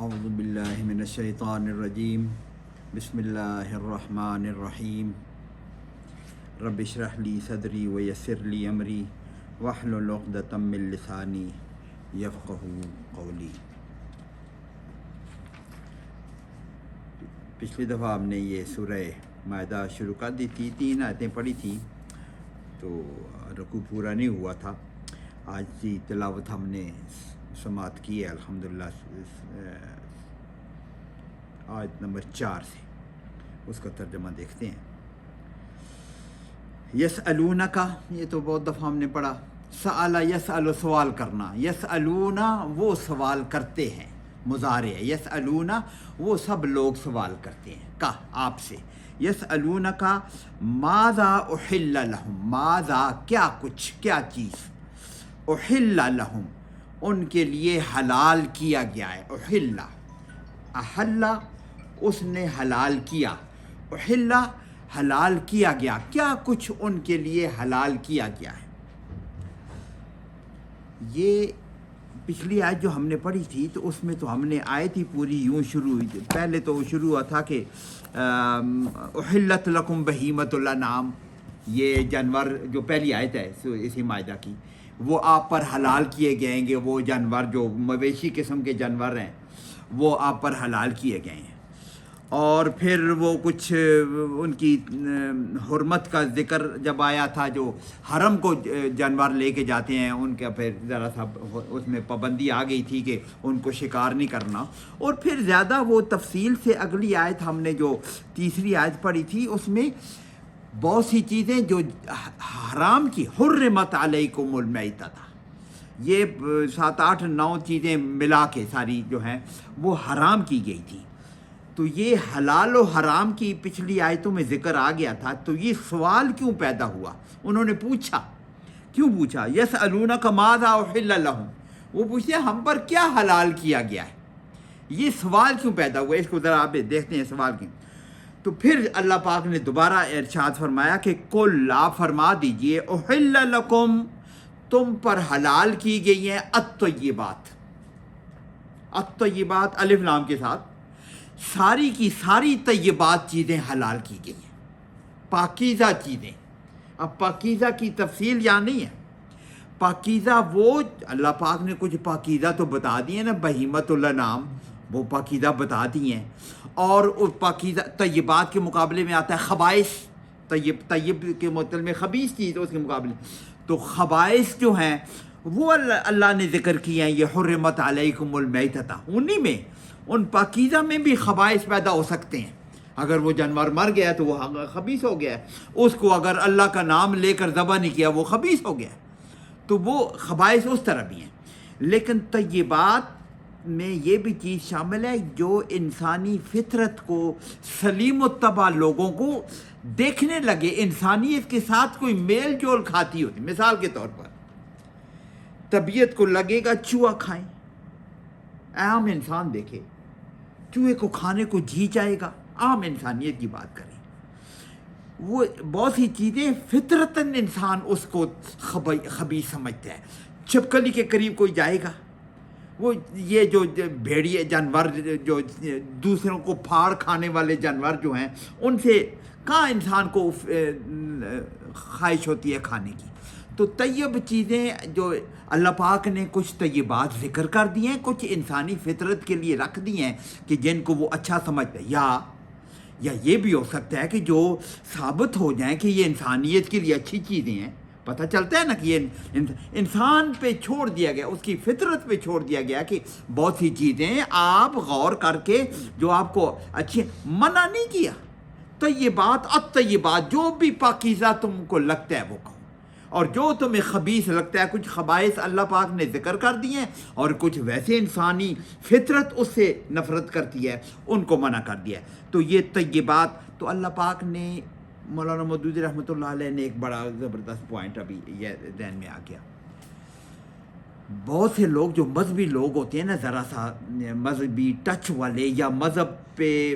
اعوذ باللہ من الشیطان الرجیم بسم اللہ الرحمن الرحیم رب اشرح لی صدری ویسر لی امری واحلل عقدۃ من لسانی یفقہوا قولی۔ پچھلی دفعہ ہم نے یہ سورہ مائدہ شروع کر دی تھی، 3 آیتیں پڑھی تھیں تو رکوع پورا نہیں ہوا تھا۔ آج کی تلاوت ہم نے سماعت کی ہے الحمدللہ آیت نمبر 4 سے، اس کا ترجمہ دیکھتے ہیں۔ یسألونک، یہ تو بہت دفعہ ہم نے پڑھا۔ سأل یسأل، سوال کرنا، یسألون وہ سوال کرتے ہیں، مضارع ہے۔ یسألون وہ سب لوگ سوال کرتے ہیں کا آپ سے۔ یسألونک ماذا احل لہم، ماذا کیا کچھ، کیا چیز، احل لہم ان کے لیے حلال کیا گیا ہے۔ احل، احل اس نے حلال کیا، احل حلال کیا گیا، کیا کچھ ان کے لیے حلال کیا گیا ہے۔ یہ پچھلی آیت جو ہم نے پڑھی تھی تو اس میں تو ہم نے آیت ہی پوری یوں شروع ہوئی تھی۔ پہلے تو شروع ہوا تھا کہ احلت لکم بہیمۃ الانعام، یہ جانور جو پہلی آیت ہے اسی مائدہ کی، وہ آپ پر حلال کیے گئیں گے، وہ جانور جو مویشی قسم کے جانور ہیں وہ آپ پر حلال کیے گئے ہیں۔ اور پھر وہ کچھ ان کی حرمت کا ذکر جب آیا تھا، جو حرم کو جانور لے کے جاتے ہیں ان کا پھر ذرا سا اس میں پابندی آ گئی تھی کہ ان کو شکار نہیں کرنا۔ اور پھر زیادہ وہ تفصیل سے اگلی آیت ہم نے جو تیسری آیت پڑھی تھی اس میں بہت سی چیزیں جو حرام کی، حرمت علیکم المیتۃ، یہ 7 8 9 چیزیں ملا کے ساری جو ہیں وہ حرام کی گئی تھی۔ تو یہ حلال و حرام کی پچھلی آیتوں میں ذکر آ گیا تھا، تو یہ سوال کیوں پیدا ہوا؟ انہوں نے پوچھا، کیوں پوچھا؟ یسألونک ماذا احل لہم، وہ پوچھتے ہیں ہم پر کیا حلال کیا گیا ہے، یہ سوال کیوں پیدا ہوا؟ اس کو ذرا آپ دیکھتے ہیں سوال کیوں۔ تو پھر اللہ پاک نے دوبارہ ارشاد فرمایا کہ کل، آپ فرما دیجئے، احل لکم تم پر حلال کی گئی ہیں الطیبات، الطیبات الف لام کے ساتھ، ساری کی ساری طیبات چیزیں حلال کی گئی ہیں، پاکیزہ چیزیں۔ اب پاکیزہ کی تفصیل یہاں نہیں ہے۔ پاکیزہ وہ اللہ پاک نے کچھ پاکیزہ تو بتا دی ہیں نا، بہیمۃ الانعام وہ پاکیزہ بتا دی ہیں، اور پاکیزہ طیبات کے مقابلے میں آتا ہے خبائث، طیب کے مطلب میں خبیث چیز اس کے مقابلے، تو خبائث جو ہیں وہ اللہ نے ذکر کیے ہیں، یہ حرمت علیکم المیتۃ، انہی میں ان پاکیزہ میں بھی خبائث پیدا ہو سکتے ہیں۔ اگر وہ جانور مر گیا تو وہ خبیث ہو گیا ہے، اس کو اگر اللہ کا نام لے کر ذبح نہیں کیا وہ خبیث ہو گیا ہے، تو وہ خبائث اس طرح بھی ہیں۔ لیکن طیبات میں یہ بھی چیز شامل ہے جو انسانی فطرت کو، سلیم الطبع لوگوں کو دیکھنے لگے انسانیت کے ساتھ کوئی میل جول کھاتی ہوتی۔ مثال کے طور پر طبیعت کو لگے گا چوہا کھائیں، عام انسان دیکھے چوہے کو کھانے کو جی جائے گا، عام انسانیت کی بات کریں، وہ بہت سی چیزیں فطرتاً انسان اس کو خبیث سمجھتا ہے۔ چھپکلی کے قریب کوئی جائے گا، وہ یہ جو بھیڑیے جانور جو دوسروں کو پھاڑ کھانے والے جانور جو ہیں ان سے کہاں انسان کو خواہش ہوتی ہے کھانے کی۔ تو طیب چیزیں جو اللہ پاک نے کچھ طیبات ذکر کر دی ہیں، کچھ انسانی فطرت کے لیے رکھ دی ہیں کہ جن کو وہ اچھا سمجھتے ہیں، یا یہ بھی ہو سکتا ہے کہ جو ثابت ہو جائیں کہ یہ انسانیت کے لیے اچھی چیزیں ہیں۔ پتہ چلتا ہے نا کہ یہ انسان پہ چھوڑ دیا گیا، اس کی فطرت پہ چھوڑ دیا گیا کہ بہت سی چیزیں آپ غور کر کے جو آپ کو اچھی، منع نہیں کیا۔ طیبات الطیبات، جو بھی پاکیزہ تم کو لگتا ہے وہ کہو، اور جو تمہیں خبیث لگتا ہے، کچھ خبائث اللہ پاک نے ذکر کر دی ہیں اور کچھ ویسے انسانی فطرت اس سے نفرت کرتی ہے، ان کو منع کر دیا ہے۔ تو یہ طیبات، تو اللہ پاک نے، مولانا مودودی رحمۃ اللہ علیہ نے ایک بڑا زبردست پوائنٹ ابھی یہ ذہن میں آ گیا۔ بہت سے لوگ جو مذہبی لوگ ہوتے ہیں نا، ذرا سا مذہبی ٹچ والے، یا مذہب پہ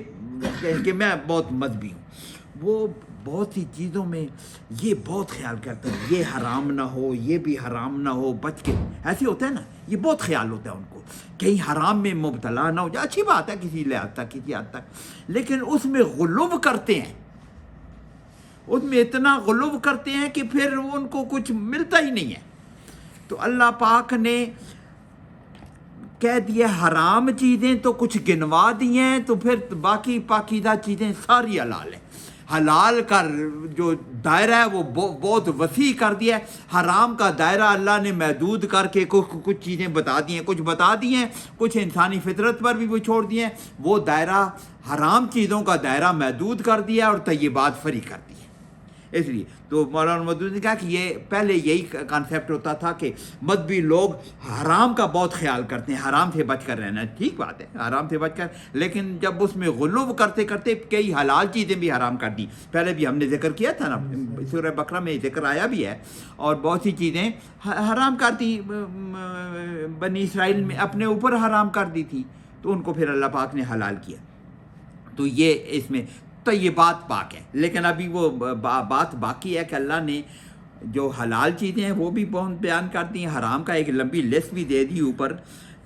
کہ میں بہت مذہبی ہوں، وہ بہت سی چیزوں میں یہ بہت خیال کرتا ہے یہ حرام نہ ہو، یہ بھی حرام نہ ہو، بچ کے، ایسے ہوتا ہے نا، یہ بہت خیال ہوتا ہے ان کو کہیں حرام میں مبتلا نہ ہو جائے. اچھی بات ہے کسی لحاظ تک، کسی حد تک، لیکن اس میں غلو کرتے ہیں، اس میں اتنا غلو کرتے ہیں کہ پھر ان کو کچھ ملتا ہی نہیں ہے. تو اللہ پاک نے کہہ دیا حرام چیزیں تو کچھ گنوا دی ہیں، تو پھر باقی پاکیزہ چیزیں ساری حلال ہیں. حلال کا جو دائرہ ہے وہ بہت وسیع کر دیا ہے. حرام کا دائرہ اللہ نے محدود کر کے کچھ چیزیں بتا دی ہیں، کچھ بتا دی ہیں، کچھ انسانی فطرت پر بھی وہ چھوڑ دی ہیں. وہ دائرہ حرام چیزوں کا دائرہ محدود کر دیا اور طیبات فری کر دی ہے. اس لیے تو مولانا مودودی نے کہا کہ یہ پہلے یہی کانسیپٹ ہوتا تھا کہ مذہبی لوگ حرام کا بہت خیال کرتے ہیں، حرام سے بچ کر رہنا. ٹھیک بات ہے، حرام سے بچ کر، لیکن جب اس میں غلو کرتے کرتے کئی حلال چیزیں بھی حرام کر دی. پہلے بھی ہم نے ذکر کیا تھا نا، سورہ بقرہ میں ذکر آیا بھی ہے، اور بہت سی چیزیں حرام کر دی بنی اسرائیل میں، اپنے اوپر حرام کر دی تھی، تو ان کو پھر اللہ پاک نے حلال کیا. تو یہ اس میں تو یہ بات پاک ہے. لیکن ابھی وہ بات باقی ہے کہ اللہ نے جو حلال چیزیں ہیں وہ بھی بہت بیان کر دی ہیں، حرام کا ایک لمبی لسٹ بھی دے دی اوپر.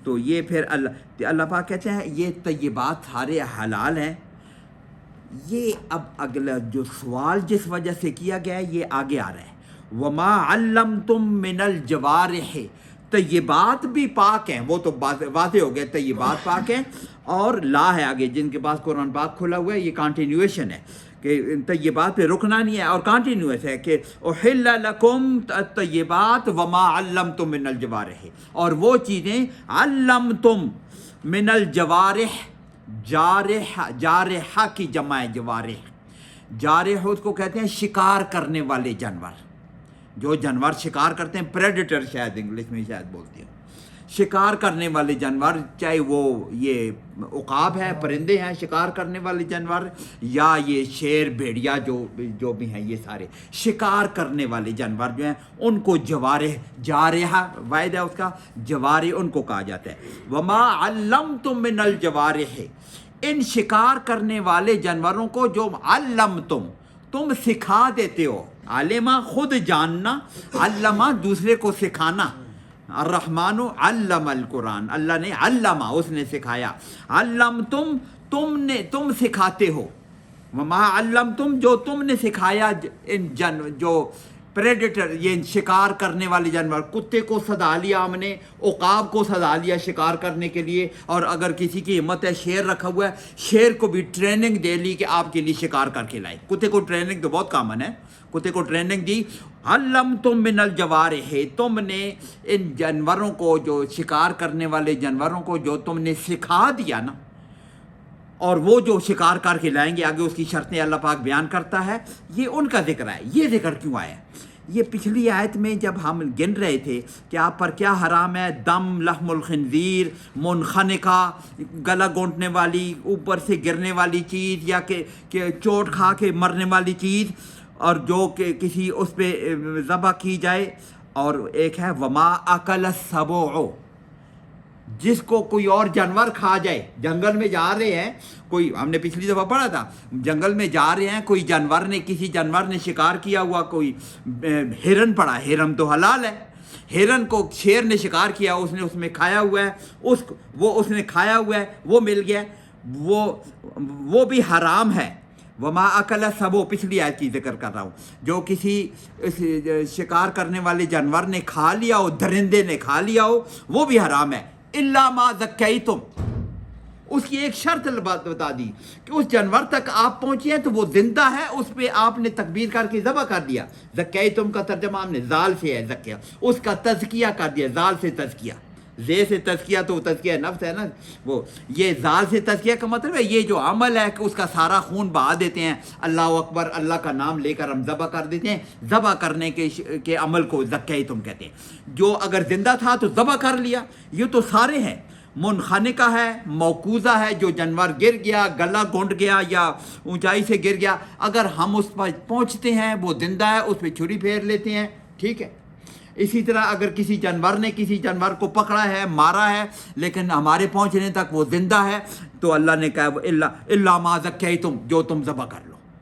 تو یہ پھر اللہ پاک کہتے ہیں یہ طیبات سارے حلال ہیں. یہ اب اگلا جو سوال جس وجہ سے کیا گیا ہے یہ آگے آ رہا ہے. وما علمتم من الجوارح، طیبات بھی پاک ہیں، وہ تو واضح ہو گیا طیبات پاک ہیں. اور لا ہے آگے، جن کے پاس قرآن پاک کھلا ہوا ہے، یہ کانٹینیویشن ہے کہ طیبات پہ رکنا نہیں ہے، اور کانٹینیوس ہے کہ احل لکم الطیبات وما علمتم من الجوارح، اور وہ چیزیں علمتم من الجوارح، جارحہ کی جمع ہے جوارح. جارح اس کو کہتے ہیں شکار کرنے والے جانور، جو جانور شکار کرتے ہیں، پریڈیٹر شاید انگلش میں شاید بولتے ہیں، شکار کرنے والے جانور، چاہے وہ یہ عقاب ہے، پرندے ہیں شکار کرنے والے جانور، یا یہ شیر بھیڑیا جو بھی ہیں، یہ سارے شکار کرنے والے جانور جو ہیں ان کو جوارح، جارحہ واحد ہے اس کا، جوارح ان کو کہا جاتا ہے. وما علمتم من الجوارح، ان شکار کرنے والے جانوروں کو جو علمتم، تم سکھا دیتے ہو. علمہ خود جاننا، علمہ دوسرے کو سکھانا. الرحمن علم القرآن، اللہ نے علمہ، اس نے سکھایا. علمتم، تم سکھاتے ہو. وما علمتم، جو تم نے سکھایا ان جو پریڈیٹر، یہ شکار کرنے والے جانور. کتے کو سزا لیا ہم نے، عقاب کو سزا لیا شکار کرنے کے لیے، اور اگر کسی کی ہمت ہے شیر رکھا ہوا ہے، شیر کو بھی ٹریننگ دے لی کہ آپ کے لیے شکار کر کے لائے. کتے کو ٹریننگ تو بہت کامن ہے، کتے کو ٹریننگ دی. علمتم من الجوارح، تم نے ان جانوروں کو، جو شکار کرنے والے جانوروں کو جو تم نے سکھا دیا نا، اور وہ جو شکار کر کے لائیں گے، آگے اس کی شرطیں اللہ پاک بیان کرتا ہے. یہ ان کا ذکر ہے. یہ ذکر کیوں آیا؟ یہ پچھلی آیت میں جب ہم گن رہے تھے کہ آپ پر کیا حرام ہے، دم، لحم الخنزیر، منخنقہ، گلا گونٹنے والی، اوپر سے گرنے والی چیز، یا کہ چوٹ کھا کے مرنے والی چیز، اور جو کہ کسی اس پہ ذبح کی جائے. اور ایک ہے وما اکل السبع، جس کو کوئی اور جانور کھا جائے. جنگل میں جا رہے ہیں، کوئی، ہم نے پچھلی دفعہ پڑھا تھا، جنگل میں جا رہے ہیں، کوئی جانور نے، کسی جانور نے شکار کیا ہوا، کوئی ہرن پڑا، ہرن تو حلال ہے. ہرن کو شیر نے شکار کیا، اس نے اس میں کھایا ہوا ہے، اس نے کھایا ہوا ہے، وہ مل گیا، وہ بھی حرام ہے. وما اکل السبع، پچھلی آیت کی ذکر کر رہا ہوں، جو کسی شکار کرنے والے جانور نے کھا لیا ہو، درندے نے کھا لیا ہو، وہ بھی حرام ہے. الا ما ذکیتم، اس کی ایک شرط بتا دی کہ اس جانور تک آپ پہنچے ہیں تو وہ زندہ ہے، اس پہ آپ نے تکبیر کر کے ذبح کر دیا. ذکیتم کا ترجمہ ہم نے زال سے ہے، ذکیہ، اس کا تزکیہ کر دیا، زال سے تزکیہ. زے سے تزکیہ تو تزکیہ نفس ہے نا، وہ یہ زال سے تزکیہ کا مطلب ہے یہ جو عمل ہے کہ اس کا سارا خون بہا دیتے ہیں، اللہ اکبر، اللہ کا نام لے کر ہم ذبح کر دیتے ہیں، ذبح کرنے کے عمل کو ذکیتم کہتے ہیں. جو اگر زندہ تھا تو ذبح کر لیا. یہ تو سارے ہیں. منخنقہ ہے، موقوذہ ہے، جو جانور گر گیا، گلا گونٹ گیا یا اونچائی سے گر گیا، اگر ہم اس پر پہنچتے ہیں، وہ زندہ ہے، اس پہ چھری پھیر لیتے ہیں، ٹھیک ہے. اسی طرح اگر کسی جانور نے کسی جانور کو پکڑا ہے، مارا ہے، لیکن ہمارے پہنچنے تک وہ زندہ ہے، تو اللہ نے کہا الا ما ذکیتم، جو تم ذبح کر لو.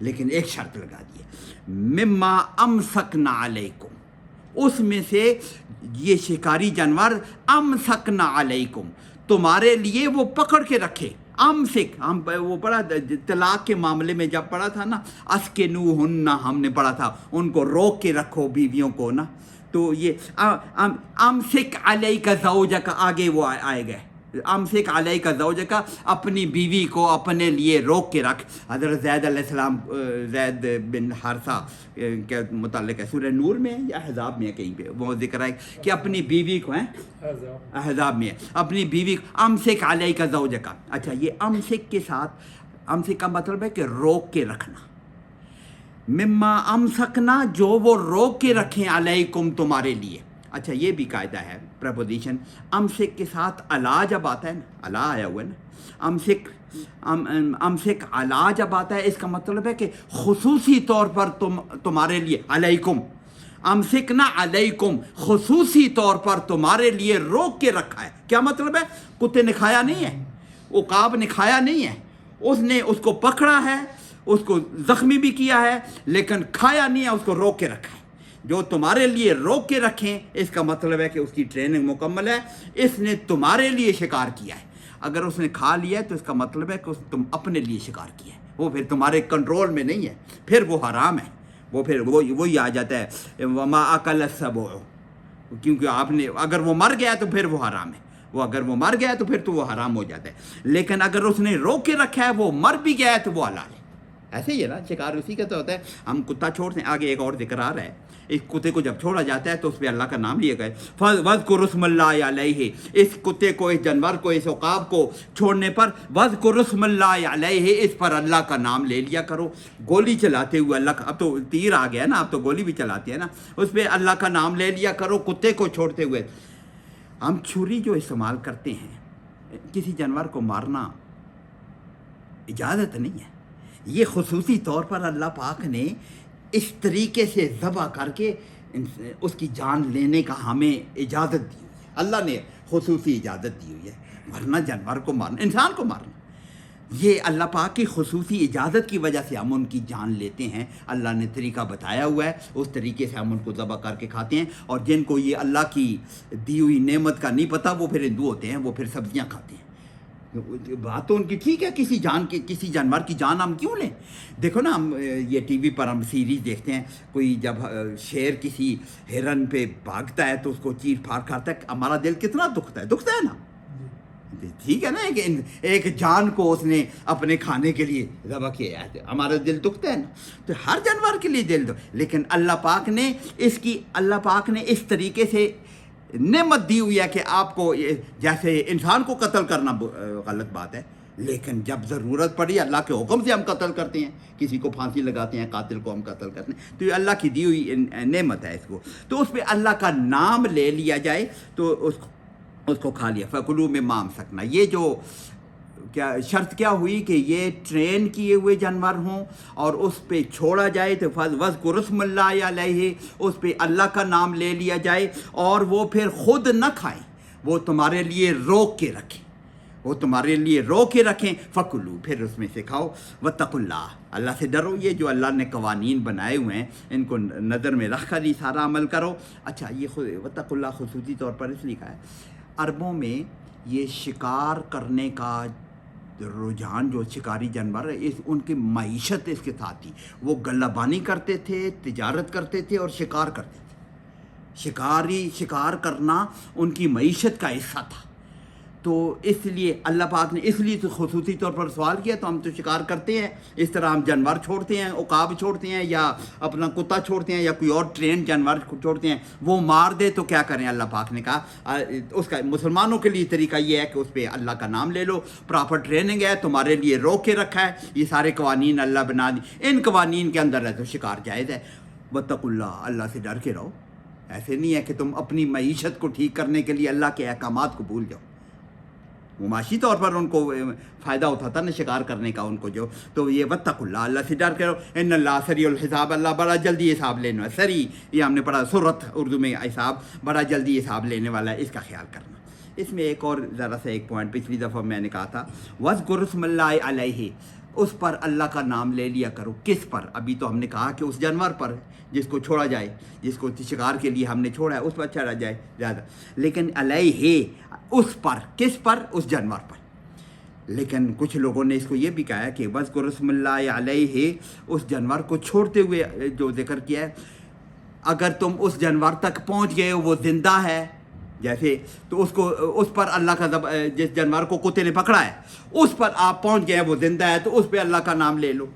لیکن ایک شرط لگا دی ہے، مما امسکنا علیکم، اس میں سے یہ شکاری جانور امسکنا علیکم تمہارے لیے وہ پکڑ کے رکھے. امسک ہم وہ پڑھا طلاق کے معاملے میں جب پڑھا تھا نا، اسکنوہن ہم نے پڑھا تھا، ان کو روک کے رکھو بیویوں کو نا. تو یہ امسک علیک زوجک آگے وہ آئے گئے، امسک علیک زوجک اپنی بیوی کو اپنے لیے روک کے رکھ. حضرت زید علیہ السلام، زید بن حارثہ کے متعلق ہے، سورہ نور میں ہے یا احزاب میں ہے، کہیں پہ وہ ذکر ہے کہ اپنی بیوی کو احزاب میں ہے، اپنی بیوی کو امسک علیک زوجک. اچھا، یہ امسک کے ساتھ امسک کا مطلب ہے کہ روک کے رکھنا. مما امسکنا جو وہ روک کے رکھیں علیکم تمہارے لیے. اچھا، یہ بھی قاعدہ ہے پریپوزیشن امسک کے ساتھ الا جب آتا ہے نا، الا آیا ہوا ہے نا، امسک الا جب آتا ہے اس کا مطلب ہے کہ خصوصی طور پر تمہارے لیے، علیکم امسکنا علیکم خصوصی طور پر تمہارے لیے روک کے رکھا ہے. کیا مطلب ہے؟ کتے نے کھایا نہیں ہے، عقاب نے کھایا نہیں ہے، اس نے اس کو پکڑا ہے، اس کو زخمی بھی کیا ہے، لیکن کھایا نہیں ہے، اس کو روک کے رکھا ہے. جو تمہارے لیے روک کے رکھیں اس کا مطلب ہے کہ اس کی ٹریننگ مکمل ہے، اس نے تمہارے لیے شکار کیا ہے. اگر اس نے کھا لیا ہے تو اس کا مطلب ہے کہ تم اپنے لیے شکار کیا ہے، وہ پھر تمہارے کنٹرول میں نہیں ہے، پھر وہ حرام ہے، وہ پھر وہی آ جاتا ہے وما اکل السبع، کیونکہ آپ نے اگر وہ مر گیا تو پھر وہ حرام ہے، وہ اگر وہ مر گیا تو پھر تو وہ حرام ہو جاتا ہے. لیکن اگر اس نے روک کے رکھا ہے، وہ مر بھی گیا ہے تو وہ حلال ہے. ایسے ہی ہے نا، شکار اسی کا تو ہوتا ہے. ہم کتا چھوڑتے ہیں، آگے ایک اور ذکر آ رہا ہے، اس کتے کو جب چھوڑا جاتا ہے تو اس پہ اللہ کا نام لیے گئے، وَاذْكُرُ اسْمَ اللَّهِ عَلَيْهِ، اس کتے کو، اس جانور کو، اس عقاب کو چھوڑنے پر وَاذْكُرُ اسْمَ اللَّهِ عَلَيْهِ، اس پر اللہ کا نام لے لیا کرو. گولی چلاتے ہوئے اللہ کا، اب تو تیر آ گیا نا، اب تو گولی بھی چلاتے ہیں نا، اس پہ اللہ کا نام لے لیا کرو کتے کو چھوڑتے ہوئے. ہم چھری جو استعمال کرتے ہیں کسی جانور کو مارنا اجازت نہیں ہے، یہ خصوصی طور پر اللہ پاک نے اس طریقے سے ذبح کر کے اس کی جان لینے کا ہمیں اجازت دی ہوئی ہے. اللہ نے خصوصی اجازت دی ہوئی ہے، ورنہ جانور کو مارنا، انسان کو مارنا، یہ اللہ پاک کی خصوصی اجازت کی وجہ سے ہم ان کی جان لیتے ہیں. اللہ نے طریقہ بتایا ہوا ہے، اس طریقے سے ہم ان کو ذبح کر کے کھاتے ہیں. اور جن کو یہ اللہ کی دی ہوئی نعمت کا نہیں پتہ، وہ پھر ہندو ہوتے ہیں، وہ پھر سبزیاں کھاتے ہیں. بات تو ان کی ٹھیک ہے، کسی جانور کی جان ہم کیوں لیں؟ دیکھو نا، ہم یہ ٹی وی پر ہم سیریز دیکھتے ہیں، کوئی جب شیر کسی ہرن پہ بھاگتا ہے تو اس کو چیر پھاڑ کرتا ہے، ہمارا دل کتنا دکھتا ہے نا. ٹھیک ہے نا، کہ ایک جان کو اس نے اپنے کھانے کے لیے ذبح کیا ہے، ہمارا دل دکھتا ہے نا. تو ہر جانور کے لیے دل دو، لیکن اللہ پاک نے اس طریقے سے نعمت دی ہوئی ہے کہ آپ کو، جیسے انسان کو قتل کرنا غلط بات ہے، لیکن جب ضرورت پڑی اللہ کے حکم سے ہم قتل کرتے ہیں، کسی کو پھانسی لگاتے ہیں، قاتل کو ہم قتل کرتے ہیں، تو یہ اللہ کی دی ہوئی نعمت ہے. اس کو تو اس پہ اللہ کا نام لے لیا جائے تو اس کو کھا لیا. فَكُلُوا مِمَّا أَمْسَكْنَا، یہ جو شرط کیا ہوئی کہ یہ ٹرین کیے ہوئے جانور ہوں اور اس پہ چھوڑا جائے تو وَاذْكُرُ اسْمَ اللَّهِ عَلَيْهِ، اس پہ اللہ کا نام لے لیا جائے، اور وہ پھر خود نہ کھائیں، وہ تمہارے لیے روک کے رکھیں، فَكُلُوا، پھر اس میں سے کھاؤ. وَاتَّقُوا اللَّهَ، اللہ سے ڈرو. یہ جو اللہ نے قوانین بنائے ہوئے ہیں ان کو نظر میں رکھ کر ہی سارا عمل کرو. اچھا، یہ وَاتَّقُوا اللَّهَ خصوصی طور پر اس لکھا ہے. عربوں میں یہ شکار کرنے کا رجحان، جو شکاری جانور ہے، ان کی معیشت اس کے ساتھ تھی. وہ غلہ بانی کرتے تھے، تجارت کرتے تھے اور شکار کرتے تھے. شکار کرنا ان کی معیشت کا حصہ تھا. تو اس لیے اللہ پاک نے اس لیے تو خصوصی طور پر سوال کیا. تو ہم تو شکار کرتے ہیں، اس طرح ہم جانور چھوڑتے ہیں، عقاب چھوڑتے ہیں، یا اپنا کتا چھوڑتے ہیں، یا کوئی اور ٹرین جانور چھوڑتے ہیں، وہ مار دے تو کیا کریں؟ اللہ پاک نے کہا اس کا مسلمانوں کے لیے طریقہ یہ ہے کہ اس پہ اللہ کا نام لے لو، پراپر ٹریننگ ہے، تمہارے لیے روک کے رکھا ہے. یہ سارے قوانین اللہ بنا دی، ان قوانین کے اندر ہے تو شکار جائز ہے. واتقوا اللہ، اللہ سے ڈر کے رہو. ایسے نہیں ہے کہ تم اپنی معیشت کو ٹھیک کرنے کے لیے اللہ کے احکامات کو بھول جاؤ. معاشی طور پر ان کو فائدہ ہوتا نا شکار کرنے کا ان کو جو. تو یہ واتقوا اللہ، اللہ سے ڈر کرو. ان اللہ سریع الحساب، اللہ بڑا جلدی حساب لینے والا. سری، یہ ہم نے پڑھا سورت اردو میں، حساب بڑا جلدی حساب لینے والا ہے، اس کا خیال کرنا. اس میں ایک اور ذرا سا ایک پوائنٹ پچھلی دفعہ میں نے کہا تھا، وَاذْكُرُ اسْمَ اللَّهِ عَلَيْهِ، اس پر اللہ کا نام لے لیا کرو. کس پر؟ ابھی تو ہم نے کہا کہ اس جانور پر جس کو چھوڑا جائے، جس کو شکار کے لیے ہم نے چھوڑا ہے اس پر چڑھا جائے زیادہ. لیکن علیہ، اس پر، کس پر؟ اس جانور پر. لیکن کچھ لوگوں نے اس کو یہ بھی کہا ہے کہ وذکر اسم اللہ علیہ، اس جانور کو چھوڑتے ہوئے جو ذکر کیا ہے. اگر تم اس جانور تک پہنچ گئے ہو، وہ زندہ ہے جیسے، تو اس پر اللہ کا جس جانور کو کتے نے پکڑا ہے اس پر آپ پہنچ گئے ہیں، وہ زندہ ہے، تو اس پہ اللہ کا نام لے لو.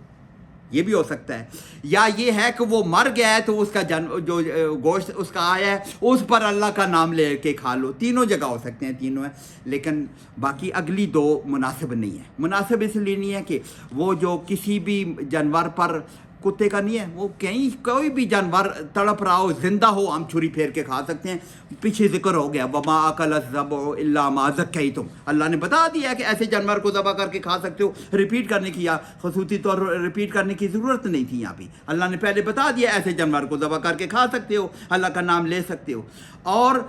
یہ بھی ہو سکتا ہے. یا یہ ہے کہ وہ مر گیا ہے تو اس کا جو گوشت اس کا آیا ہے اس پر اللہ کا نام لے کے کھا لو. تینوں جگہ ہو سکتے ہیں، تینوں ہیں. لیکن باقی اگلی دو مناسب نہیں ہے. مناسب اس لیے نہیں ہے کہ وہ جو کسی بھی جانور پر، کتے کا نہیں ہے، وہ کہیں کوئی بھی جانور تڑپ رہا ہو، زندہ ہو، ہم چھری پھیر کے کھا سکتے ہیں. پیچھے ذکر ہو گیا وما اکل الذبح الا ما ذکیتم، اللہ نے بتا دیا کہ ایسے جانور کو ذبح کر کے کھا سکتے ہو. ریپیٹ کرنے کی، یا خصوصی طور پر ریپیٹ کرنے کی ضرورت نہیں تھی. یہاں بھی اللہ نے پہلے بتا دیا ایسے جانور کو ذبح کر کے کھا سکتے ہو، اللہ کا نام لے سکتے ہو. اور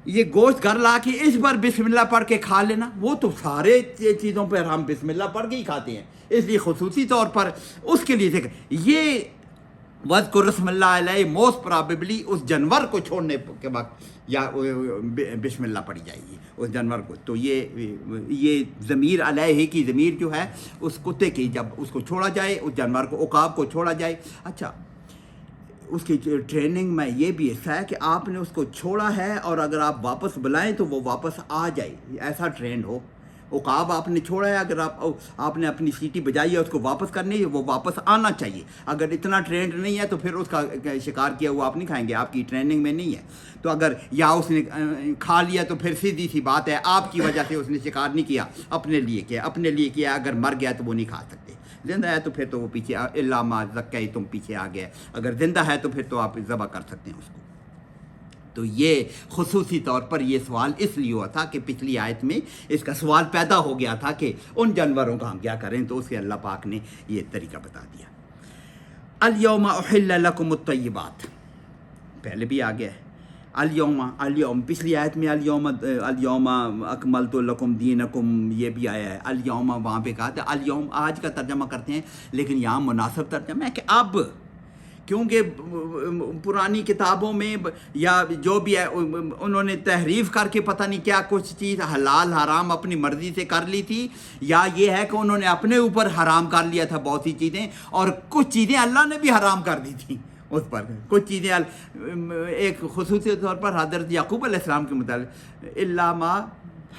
یہ گوشت گھر لا کے اس پر بسم اللہ پڑھ کے کھا لینا، وہ تو سارے چیزوں پر ہم بسم اللہ پڑھ کے ہی کھاتے ہیں، اس لیے خصوصی طور پر اس کے لیے ذکر. یہ وذکر اسم اللہ علیہ موسٹ پرابیبلی اس جانور کو چھوڑنے کے وقت یا بسم اللہ پڑھی جائے گی اس جانور کو. تو یہ ضمیر علیہ کی ضمیر جو ہے اس کتے کی، جب اس کو چھوڑا جائے، اس جانور کو، عقاب کو چھوڑا جائے. اچھا، اس کی ٹریننگ میں یہ بھی حصہ ہے کہ آپ نے اس کو چھوڑا ہے اور اگر آپ واپس بلائیں تو وہ واپس آ جائے، ایسا ٹرینڈ ہو. عقاب آپ نے چھوڑا ہے، اگر آپ نے اپنی سیٹی بجائی ہے اس کو واپس کرنی ہے، وہ واپس آنا چاہیے. اگر اتنا ٹرینڈ نہیں ہے تو پھر اس کا شکار کیا ہوا آپ نہیں کھائیں گے، آپ کی ٹریننگ میں نہیں ہے. تو اگر یا اس نے کھا لیا تو پھر سیدھی سی بات ہے آپ کی وجہ سے اس نے شکار نہیں کیا، اپنے لیے کیا. اگر مر گیا تو وہ نہیں کھا سکتے. زندہ ہے تو پھر تو وہ پیچھے الا ما ذکیتم پیچھے آ گیا. اگر زندہ ہے تو پھر تو آپ ذبح کر سکتے ہیں اس کو. تو یہ خصوصی طور پر یہ سوال اس لیے ہوا تھا کہ پچھلی آیت میں اس کا سوال پیدا ہو گیا تھا کہ ان جانوروں کا ہم کیا کریں، تو اس کے اللہ پاک نے یہ طریقہ بتا دیا. الیوم احل لکم الطیبات، پہلے بھی آ گیا ہے. الیوم پچھلی آیت میں الیوم اکملت لکم دینکم یہ بھی آیا ہے. الیوم وہاں پہ کہا تھا، الیوم آج کا ترجمہ کرتے ہیں، لیکن یہاں مناسب ترجمہ ہے کہ اب، کیونکہ پرانی کتابوں میں یا جو بھی ہے انہوں نے تحریف کر کے پتہ نہیں کیا کچھ چیز حلال حرام اپنی مرضی سے کر لی تھی، یا یہ ہے کہ انہوں نے اپنے اوپر حرام کر لیا تھا بہت سی چیزیں، اور کچھ چیزیں اللہ نے بھی حرام کر دی تھیں اس پر. کچھ چیزیں ایک خصوصی طور پر حضرت یعقوب علیہ السلام کے متعلق، الا ما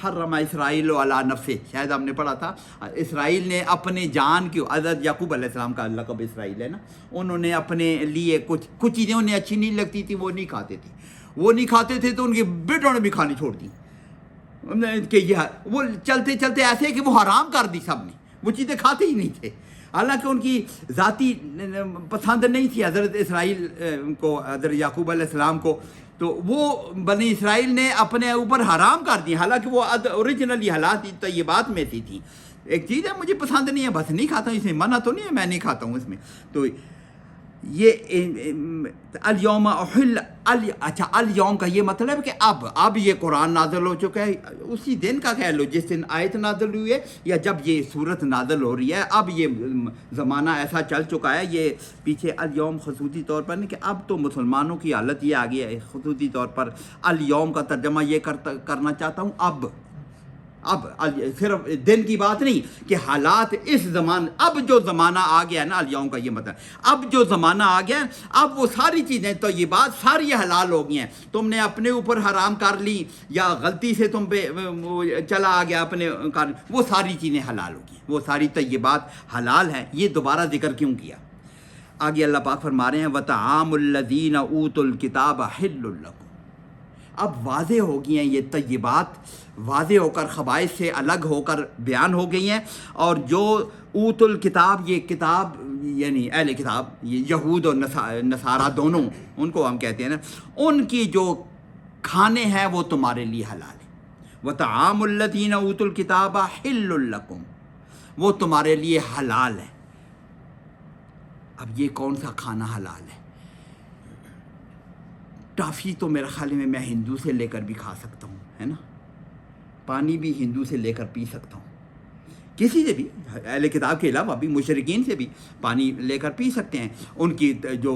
حرم اسرائیل علی نفسہ، شاید ہم نے پڑھا تھا، اسرائیل نے اپنے جان کی، حضرت یعقوب علیہ السلام کا لقب اسرائیل ہے نا، انہوں نے اپنے لیے کچھ چیزیں انہیں اچھی نہیں لگتی تھی، وہ نہیں کھاتے تھے تو ان کے بیٹوں نے بھی کھانی چھوڑ دی کہ یہ وہ چلتے چلتے ایسے کہ وہ حرام کر دی سب نے، وہ چیزیں کھاتے ہی نہیں تھے. حالانکہ ان کی ذاتی پسند نہیں تھی حضرت اسرائیل کو، حضرت یعقوب علیہ السلام کو، تو وہ بنی اسرائیل نے اپنے اوپر حرام کر دی، حالانکہ وہ اوریجنلی حالات طیبات میں تھی. ایک چیز ہے مجھے پسند نہیں ہے، بس نہیں کھاتا ہوں، اس میں منع تو نہیں ہے، میں نہیں کھاتا ہوں اس میں. تو یہ الیوم احل، اچھا الیوم کا یہ مطلب کہ اب یہ قرآن نازل ہو چکا ہے، اسی دن کا کہہ لو جس دن آیت نازل ہوئی ہے، یا جب یہ صورت نازل ہو رہی ہے، اب یہ زمانہ ایسا چل چکا ہے. یہ پیچھے الیوم خصوصی طور پر نہیں کہ اب تو مسلمانوں کی حالت یہ آ گئی ہے. خصوصی طور پر الیوم کا ترجمہ یہ کرنا چاہتا ہوں، اب صرف دن کی بات نہیں کہ حالات اس زمان، اب جو زمانہ آ گیا ہے نا، الیوم کا یہ مطلب اب جو زمانہ آ گیا ہے، اب وہ ساری چیزیں تو یہ بات ساری حلال ہو گئی ہیں. تم نے اپنے اوپر حرام کر لی یا غلطی سے تم پہ چلا آ گیا اپنے کر، وہ ساری چیزیں حلال ہو گئی ہیں، وہ ساری طیبات حلال ہیں. یہ دوبارہ ذکر کیوں کیا؟ آگے اللہ پاک فرما رہے ہیں وَطَعَامُ الَّذِينَ أُوتُوا الْكِتَابَ حِلٌّ لَكُمْ. اب واضح ہو گئی ہیں یہ طیبات، واضح ہو کر خبائث سے الگ ہو کر بیان ہو گئی ہیں. اور جو اوت الکتاب، یہ کتاب یعنی اہل کتاب، یہ یہود اور نصارہ دونوں ان کو ہم کہتے ہیں نا، ان کی جو کھانے ہیں وہ تمہارے لیے حلال ہے. وَطَعَامُ الَّذِينَ أُوتُوا الْكِتَابَ حِلٌّ لَكُمْ، وہ تمہارے لیے حلال ہے. اب یہ کون سا کھانا حلال ہے؟ ٹافی تو میرے خیال میں ہندو سے لے کر بھی کھا سکتا ہوں، ہے نا، پانی بھی ہندو سے لے کر پی سکتا ہوں. کسی سے بھی، اہل کتاب کے علاوہ بھی مشرکین سے بھی پانی لے کر پی سکتے ہیں، ان کی جو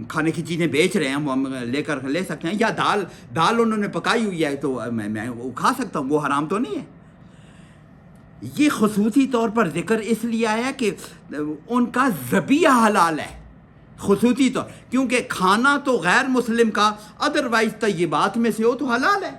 کھانے کی چیزیں بیچ رہے ہیں وہ ہم لے کر لے سکتے ہیں، یا دال انہوں نے پکائی ہوئی ہے تو میں وہ کھا سکتا ہوں، وہ حرام تو نہیں ہے۔ یہ خصوصی طور پر ذکر اس لیے آیا کہ ان کا ذبیحہ حلال ہے، خصوصی طور، کیونکہ کھانا تو غیر مسلم کا ادروائز طیبات میں سے ہو تو حلال ہے،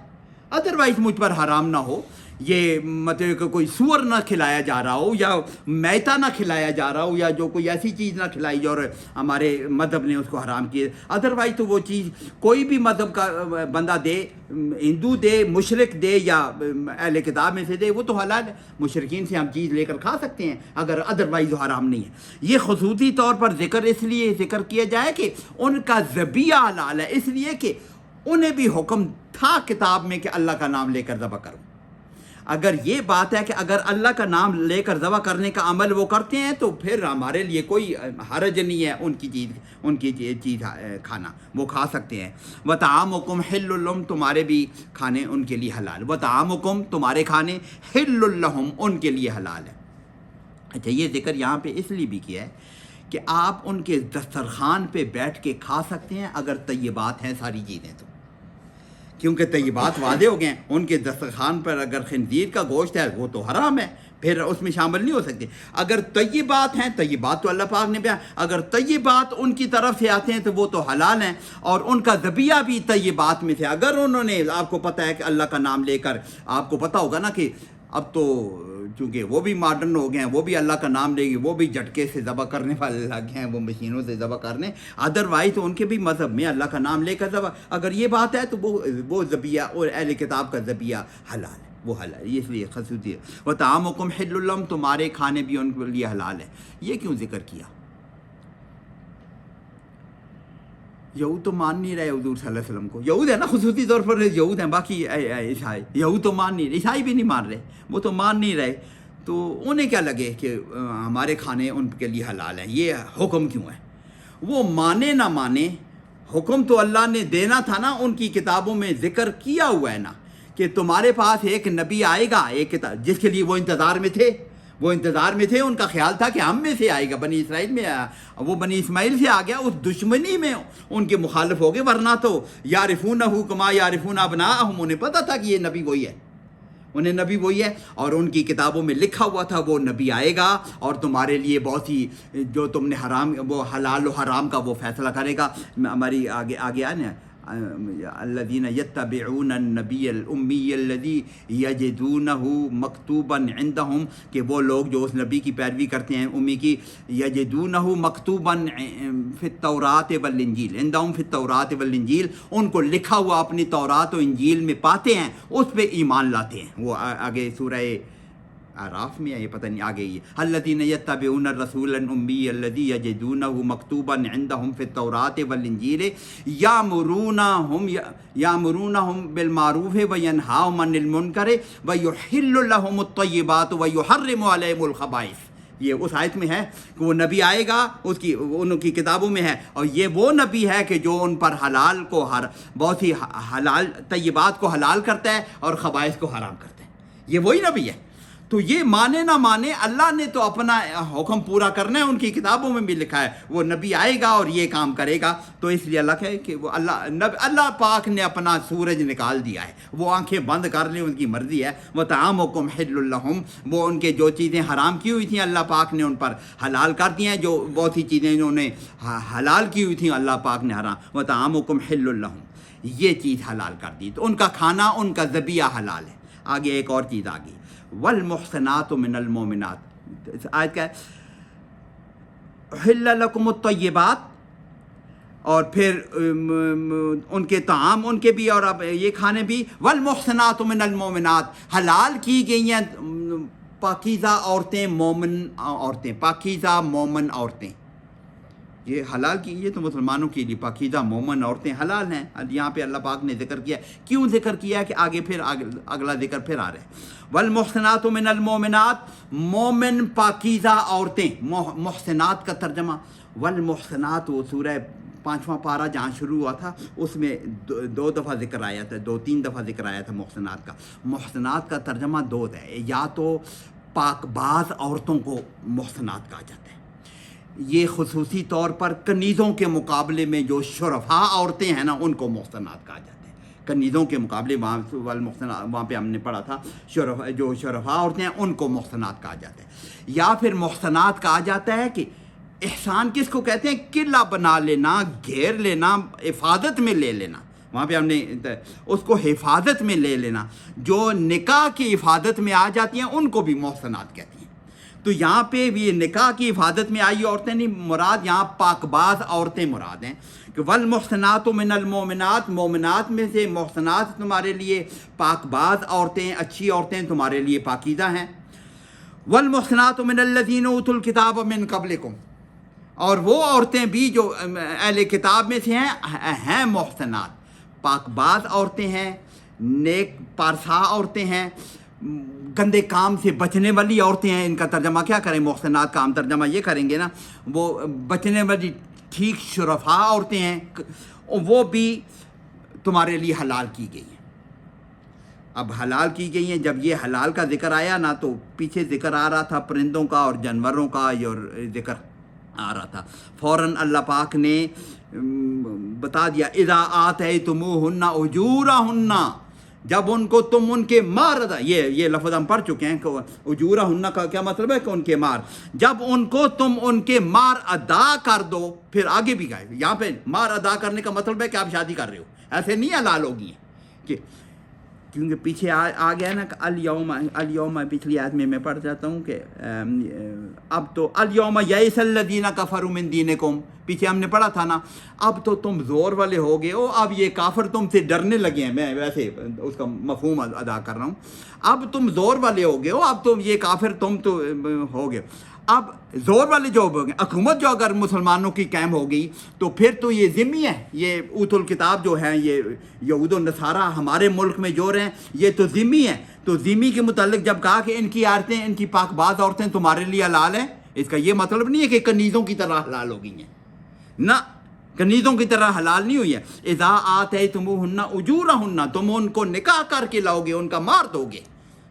ادروائز مجھ پر حرام نہ ہو، یہ مطلب کہ کوئی سور نہ کھلایا جا رہا ہو، یا میتا نہ کھلایا جا رہا ہو، یا جو کوئی ایسی چیز نہ کھلائی جائے اور ہمارے مذہب نے اس کو حرام کیا، ادروائز تو وہ چیز کوئی بھی مذہب کا بندہ دے، ہندو دے، مشرک دے، یا اہل کتاب میں سے دے، وہ تو حلال ہے، مشرکین سے ہم چیز لے کر کھا سکتے ہیں اگر ادروائز حرام نہیں ہے۔ یہ خصوصی طور پر ذکر اس لیے ذکر کیا جائے کہ ان کا ذبیحہ حلال ہے، اس لیے کہ انہیں بھی حکم تھا کتاب میں کہ اللہ کا نام لے کر ذبح کرو۔ اگر یہ بات ہے کہ اگر اللہ کا نام لے کر ذبح کرنے کا عمل وہ کرتے ہیں تو پھر ہمارے لیے کوئی حرج نہیں ہے ان کی چیز کھانا، وہ کھا سکتے ہیں۔ وطعامکم حل لہم، تمہارے بھی کھانے ان کے لیے حلال، وطعامکم تمہارے کھانے حل لہم ان کے لیے حلال ہے۔ اچھا، یہ ذکر یہاں پہ اس لیے بھی کیا ہے کہ آپ ان کے دسترخوان پہ بیٹھ کے کھا سکتے ہیں اگر طیبات ہیں ساری چیزیں، تو کیونکہ طیبات واضح ہو گئے ہیں، ان کے دسترخوان پر اگر خنزیر کا گوشت ہے وہ تو حرام ہے، پھر اس میں شامل نہیں ہو سکتے۔ اگر طیبات ہیں، طیبات تو اللہ پاک نے بیان، اگر طیبات ان کی طرف سے آتے ہیں تو وہ تو حلال ہیں، اور ان کا ذبیحہ بھی طیبات میں سے، اگر انہوں نے، آپ کو پتہ ہے کہ اللہ کا نام لے کر، آپ کو پتہ ہوگا نا کہ اب تو چونکہ وہ بھی ماڈرن ہو گئے ہیں، وہ بھی اللہ کا نام لے گی، وہ بھی جھٹکے سے ذبح کرنے والے لگ گئے ہیں، وہ مشینوں سے ذبح کرنے، ادروائز تو ان کے بھی مذہب میں اللہ کا نام لے کر ذبح، اگر یہ بات ہے تو وہ ذبیحہ اور اہل کتاب کا ذبیحہ حلال ہے، وہ حلال ہے، اس لیے خصوصی ہے۔ وطعامکم حل لہم، تمہارے کھانے بھی ان کے لیے حلال ہے۔ یہ کیوں ذکر کیا؟ یہود تو مان نہیں رہے حضور صلی اللہ علیہ وسلم کو، یہود ہے نا، خصوصی طور پر یہود ہیں، باقی عیسائی، یہود تو مان نہیں رہے، عیسائی بھی نہیں مان رہے، وہ تو مان نہیں رہے، تو انہیں کیا لگے کہ ہمارے کھانے ان کے لیے حلال ہیں، یہ حکم کیوں ہے؟ وہ مانے نہ مانے، حکم تو اللہ نے دینا تھا نا، ان کی کتابوں میں ذکر کیا ہوا ہے نا کہ تمہارے پاس ایک نبی آئے گا، ایک کتاب جس کے لیے وہ انتظار میں تھے، ان کا خیال تھا کہ ہم میں سے آئے گا، بنی اسرائیل میں وہ بنی اسماعیل سے آ گیا، اس دشمنی میں ان کے مخالف ہو گئے، ورنہ تو یعرفونہ کما یعرفون ابناءہم، انہیں پتہ تھا کہ یہ نبی وہی ہے، انہیں نبی وہی ہے، اور ان کی کتابوں میں لکھا ہوا تھا وہ نبی آئے گا اور تمہارے لیے بہت ہی جو تم نے حرام، وہ حلال و حرام کا وہ فیصلہ کرے گا۔ ہماری آگے آئے نا، الذین یتبعون النبی الامی الذی یجدونہ مکتوبا عندہم، کہ وہ لوگ جو اس نبی کی پیروی کرتے ہیں امی کی، یجدونہ مکتوبا فی التوراۃ والانجیل، عندہم فی التوراۃ والانجیل، ان کو لکھا ہوا اپنی تورات و انجیل میں پاتے ہیں، اس پہ ایمان لاتے ہیں۔ وہ آگے سورہ اعراف میں ہے، یہ پتہ نہیں آگے ہی ہے، الذین یتبعون الرسول الامی الذی یجدونہ مکتوبا عندہم فی التوراۃ والانجیل یامرونہم بالمعروف وینہاہم عن المنکر ویحل لہم الطیبات ویحرم علیہم الخبائث۔ یہ اس آیت میں ہے کہ وہ نبی آئے گا، ان کی کتابوں میں ہے، اور یہ وہ نبی ہے کہ جو ان پر حلال کو بہت ہی حلال طیبات کو حلال کرتا ہے اور خبائث کو حرام کرتا ہے، یہ وہی نبی ہے۔ تو یہ مانے نہ مانے، اللہ نے تو اپنا حکم پورا کرنا ہے، ان کی کتابوں میں بھی لکھا ہے وہ نبی آئے گا اور یہ کام کرے گا، تو اس لیے اللہ کہے کہ وہ اللہ پاک نے اپنا سورج نکال دیا ہے، وہ آنکھیں بند کر لیں، ان کی مرضی ہے۔ وطعامکم حل لہم، وہ ان کے جو چیزیں حرام کی ہوئی تھیں اللہ پاک نے ان پر حلال کر دی ہیں، جو بہت سی چیزیں انہوں نے حلال کی ہوئی تھیں اللہ پاک نے حرام، وطعامکم حل لہم، یہ چیز حلال کر دی، تو ان کا کھانا، ان کا ذبیحہ حلال ہے۔ آگے ایک اور چیز آ گئی، والمحصنات من المؤمنات، آیت کیا ہے؟ حل لکم الطیبات، اور پھر ان کے طعام ان کے بھی، اور اب یہ کھانے بھی، والمحصنات من المؤمنات، حلال کی گئی ہیں پاکیزہ عورتیں، مومن عورتیں، پاکیزہ مومن عورتیں، یہ حلال کی، یہ تو مسلمانوں کے لیے پاکیزہ مومن عورتیں حلال ہیں۔ یہاں پہ اللہ پاک نے ذکر کیا، کیوں ذکر کیا ہے کہ آگے پھر اگلا ذکر پھر آ رہا ہے۔ والمحصنات من المؤمنات، مومن پاکیزہ عورتیں، محسنات کا ترجمہ، والمحسنات، وہ سورہ 5واں پارہ جہاں شروع ہوا تھا اس میں 2 دفعہ ذکر آیا تھا، 2-3 دفعہ ذکر آیا تھا محسنات کا۔ محسنات کا ترجمہ 2 ہے، یا تو پاک باز عورتوں کو محسنات کہا جاتا ہے. یہ خصوصی طور پر کنیزوں کے مقابلے میں جو شرفاء عورتیں ہیں نا ان کو محسنات کہا جاتا ہے. کنیزوں کے مقابلے وہاں پہ ہم نے پڑھا تھا جو شرفاء عورتیں ہیں ان کو محسنات کہا جاتا ہے. یا پھر محسنات کہا جاتا ہے کہ احسان کس کو کہتے ہیں؟ قلعہ بنا لینا، گھیر لینا، حفاظت میں لے لینا. وہاں پہ ہم نے اس کو حفاظت میں لے لینا. جو نکاح کی حفاظت میں آ جاتی ہیں ان کو بھی محسنات کہتی ہیں. تو یہاں پہ بھی نکاح کی حفاظت میں آئی عورتیں نہیں مراد، یہاں پاک باز عورتیں مراد ہیں. کہ والمحسنات من المؤمنات، مومنات میں سے محسنات تمہارے لیے پاک باز عورتیں، اچھی عورتیں تمہارے لیے پاکیزہ ہیں. والمحسنات من الذین اوتوا الکتاب من قبلکم، اور وہ عورتیں بھی جو اہل کتاب میں سے ہیں محسنات، پاک باز عورتیں ہیں، نیک پارسا عورتیں ہیں، گندے کام سے بچنے والی عورتیں ہیں. ان کا ترجمہ کیا کریں؟ محسنات کا ہم ترجمہ یہ کریں گے نا، وہ بچنے والی ٹھیک شرفاء عورتیں ہیں، وہ بھی تمہارے لیے حلال کی گئی ہیں. اب حلال کی گئی ہیں، جب یہ حلال کا ذکر آیا نا تو پیچھے ذکر آ رہا تھا پرندوں کا اور جانوروں کا، اور ذکر آ رہا تھا. فوراً اللہ پاک نے بتا دیا اذا آتیتموہن اجورہن، جب ان کو تم ان کے مار ادا، یہ لفظ ہم پڑھ چکے ہیں کہ اجورہن کا کیا مطلب ہے کہ ان کے مار، جب ان کو تم ان کے مار ادا کر دو. پھر آگے بھی گئے یہاں پہ مار ادا کرنے کا مطلب ہے کہ آپ شادی کر رہے ہو، ایسے نہیں حلال ہوگی ہیں کہ کیونکہ پیچھے آ گیا نا کہ الیوم پچھلی آیت میں پڑھ جاتا ہوں کہ اب تو الیوم یئس الذین کفروا من دینکم، پیچھے ہم نے پڑھا تھا نا، اب تو تم زور والے ہو گئے ہو، اب یہ کافر تم سے ڈرنے لگے ہیں. میں ویسے اس کا مفہوم ادا کر رہا ہوں. اب تم زور والے ہو گئے ہو، اب تم یہ کافر تم تو ہو گئے. اب زور والے جو ہو گئے، حکومت جو اگر مسلمانوں کی قائم ہو گئی تو پھر تو یہ ذمہ ہے، یہ اوت الکتاب جو ہیں یہ یہود و نصارہ ہمارے ملک میں جو رہے ہیں یہ تو ذمہ ہیں. تو ذمہ کے متعلق جب کہا کہ ان کی عورتیں، ان کی پاک باز عورتیں تمہارے لیے حلال ہیں، اس کا یہ مطلب نہیں ہے کہ کنیزوں کی طرح حلال ہو گئی ہیں، نہ کنیزوں کی طرح حلال نہیں ہوئی ہے. اذا آتیتموہن اجورہن، تم ان کو نکاح کر کے لاؤ گے، ان کا مار دو گے،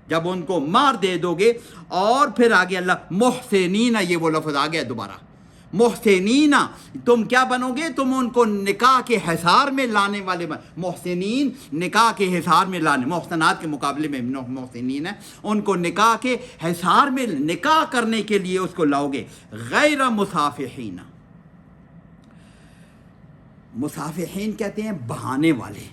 جب ان کو مار دے دو گے. اور پھر آگے اللہ محسنین، یہ وہ لفظ آ گیا دوبارہ، محسنین، تم کیا بنو گے؟ تم ان کو نکاح کے حصار میں لانے والے. محسنین نکاح کے حصار میں لانے، محسنات کے مقابلے میں محسنین ہے، ان کو نکاح کے حصار میں نکاح کرنے کے لیے اس کو لاؤ گے. غیر مصافحین، مصافحین کہتے ہیں بہانے والے.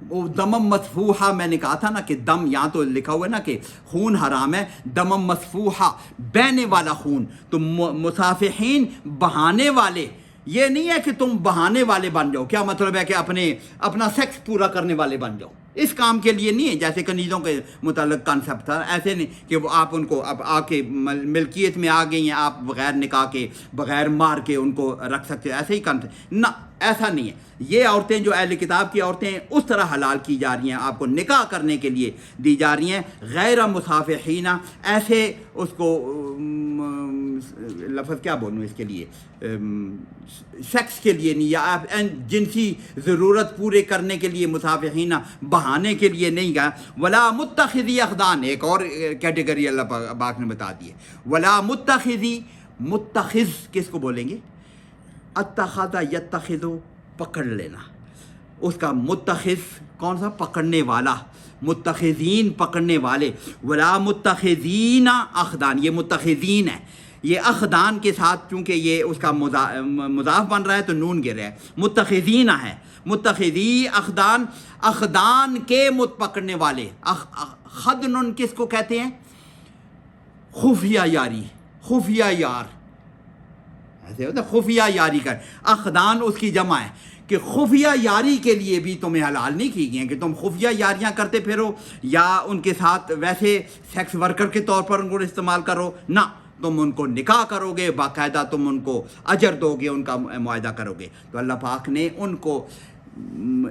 وہ دمم مسفوحہ میں نے کہا تھا نا کہ دم یہاں تو لکھا ہوا ہے نا کہ خون حرام ہے، دمم مسفوحہ بہنے والا خون. تو مصافحین بہانے والے، یہ نہیں ہے کہ تم بہانے والے بن جاؤ. کیا مطلب ہے کہ اپنا سیکس پورا کرنے والے بن جاؤ، اس کام کے لیے نہیں ہے جیسے کنیزوں کے متعلق کانسیپٹ تھا. ایسے نہیں کہ وہ آپ ان کو اب آ کے ملکیت میں آ گئی ہیں، آپ بغیر نکاح کے بغیر مار کے ان کو رکھ سکتے ہو، ایسے ہی کانسیپٹ نہ، ایسا نہیں ہے. یہ عورتیں جو اہل کتاب کی عورتیں اس طرح حلال کی جا رہی ہیں، آپ کو نکاح کرنے کے لیے دی جا رہی ہیں. غیر مصافحین، ایسے اس کو لفظ کیا بولوں اس کے لیے، سیکس کے لیے نہیں، یا آپ جنسی ضرورت پورے کرنے کے لیے مصافحین بہانے کے لیے نہیں گا. ولا متخذی اخدان، ایک اور کیٹیگری اللہ پاک نے بتا دی ہے. ولا متخذی، متخذ کس کو بولیں گے؟ اتخذ یتخذ، پکڑ لینا. اس کا متخذ کون سا؟ پکڑنے والا. متخذین پکڑنے والے. ولا متخذین اخدان، یہ متخذین ہے، یہ اخدان کے ساتھ چونکہ یہ اس کا مضاف بن رہا ہے تو نون گر رہا ہے. متخذین ہے، متخذی اخدان، اخدان کے پکڑنے والے. خدن کس کو کہتے ہیں؟ خفیہ یاری، خفیہ یار، ایسے ہوتا ہے خفیہ یاری کر. اخدان اس کی جمع ہے کہ خفیہ یاری کے لیے بھی تمہیں حلال نہیں کی گئی ہیں کہ تم خفیہ یاریاں کرتے پھرو یا ان کے ساتھ ویسے سیکس ورکر کے طور پر ان کو استعمال کرو. نہ، تم ان کو نکاح کرو گے، باقاعدہ تم ان کو اجر دو گے، ان کا معاہدہ کرو گے. تو اللہ پاک نے ان کو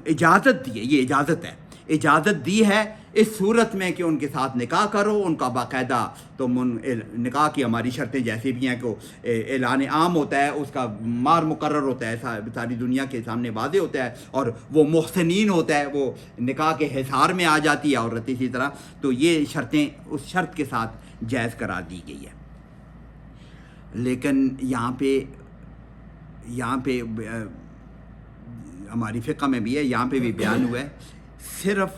اجازت دی ہے، یہ اجازت ہے، اجازت دی ہے اس صورت میں کہ ان کے ساتھ نکاح کرو، ان کا باقاعدہ تم ان نکاح کی ہماری شرطیں جیسی بھی ہیں کہ اعلان عام ہوتا ہے، اس کا مار مقرر ہوتا ہے، ساری دنیا کے سامنے واضح ہوتا ہے، اور وہ محسنین ہوتا ہے، وہ نکاح کے حصار میں آ جاتی ہے عورت اسی طرح. تو یہ شرطیں اس شرط کے ساتھ جائز قرار دی گئی ہے. لیکن یہاں پہ ہماری فقہ میں بھی ہے, یہاں پہ بھی بیان ہوا ہے, صرف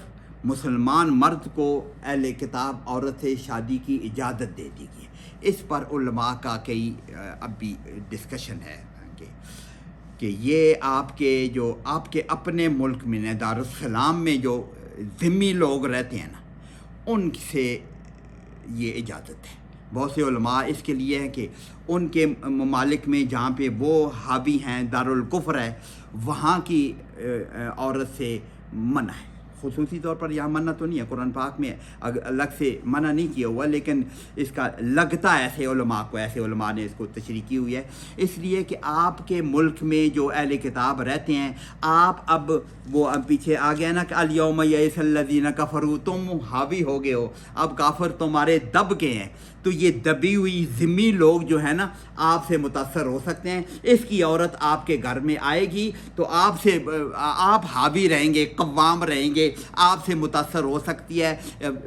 مسلمان مرد کو اہل کتاب عورت سے شادی کی اجازت دے دی گئی ہے. اس پر علماء کا کئی اب بھی ڈسکشن ہے کہ یہ آپ کے اپنے ملک میں دارالسلام میں جو ذمی لوگ رہتے ہیں نا, ان سے یہ اجازت ہے. بہت سے علماء اس کے لیے ہیں کہ ان کے ممالک میں جہاں پہ وہ حاوی ہیں, دارالکفر ہے, وہاں کی عورت سے منع ہے. خصوصی طور پر یہاں منع تو نہیں ہے, قرآن پاک میں الگ سے منع نہیں کیا ہوا, لیکن اس کا لگتا ہے ایسے علماء نے اس کو تشریح کی ہوئی ہے. اس لیے کہ آپ کے ملک میں جو اہل کتاب رہتے ہیں, آپ اب پیچھے آ گیا نا کہ الیوم یئس الذین کفروا, تم حاوی ہو گئے ہو, اب کافر تمہارے دب کے ہیں. تو یہ دبی ہوئی ذمی لوگ جو ہے نا آپ سے متاثر ہو سکتے ہیں. اس کی عورت آپ کے گھر میں آئے گی تو آپ حاوی رہیں گے, قوام رہیں گے, آپ سے متاثر ہو سکتی ہے,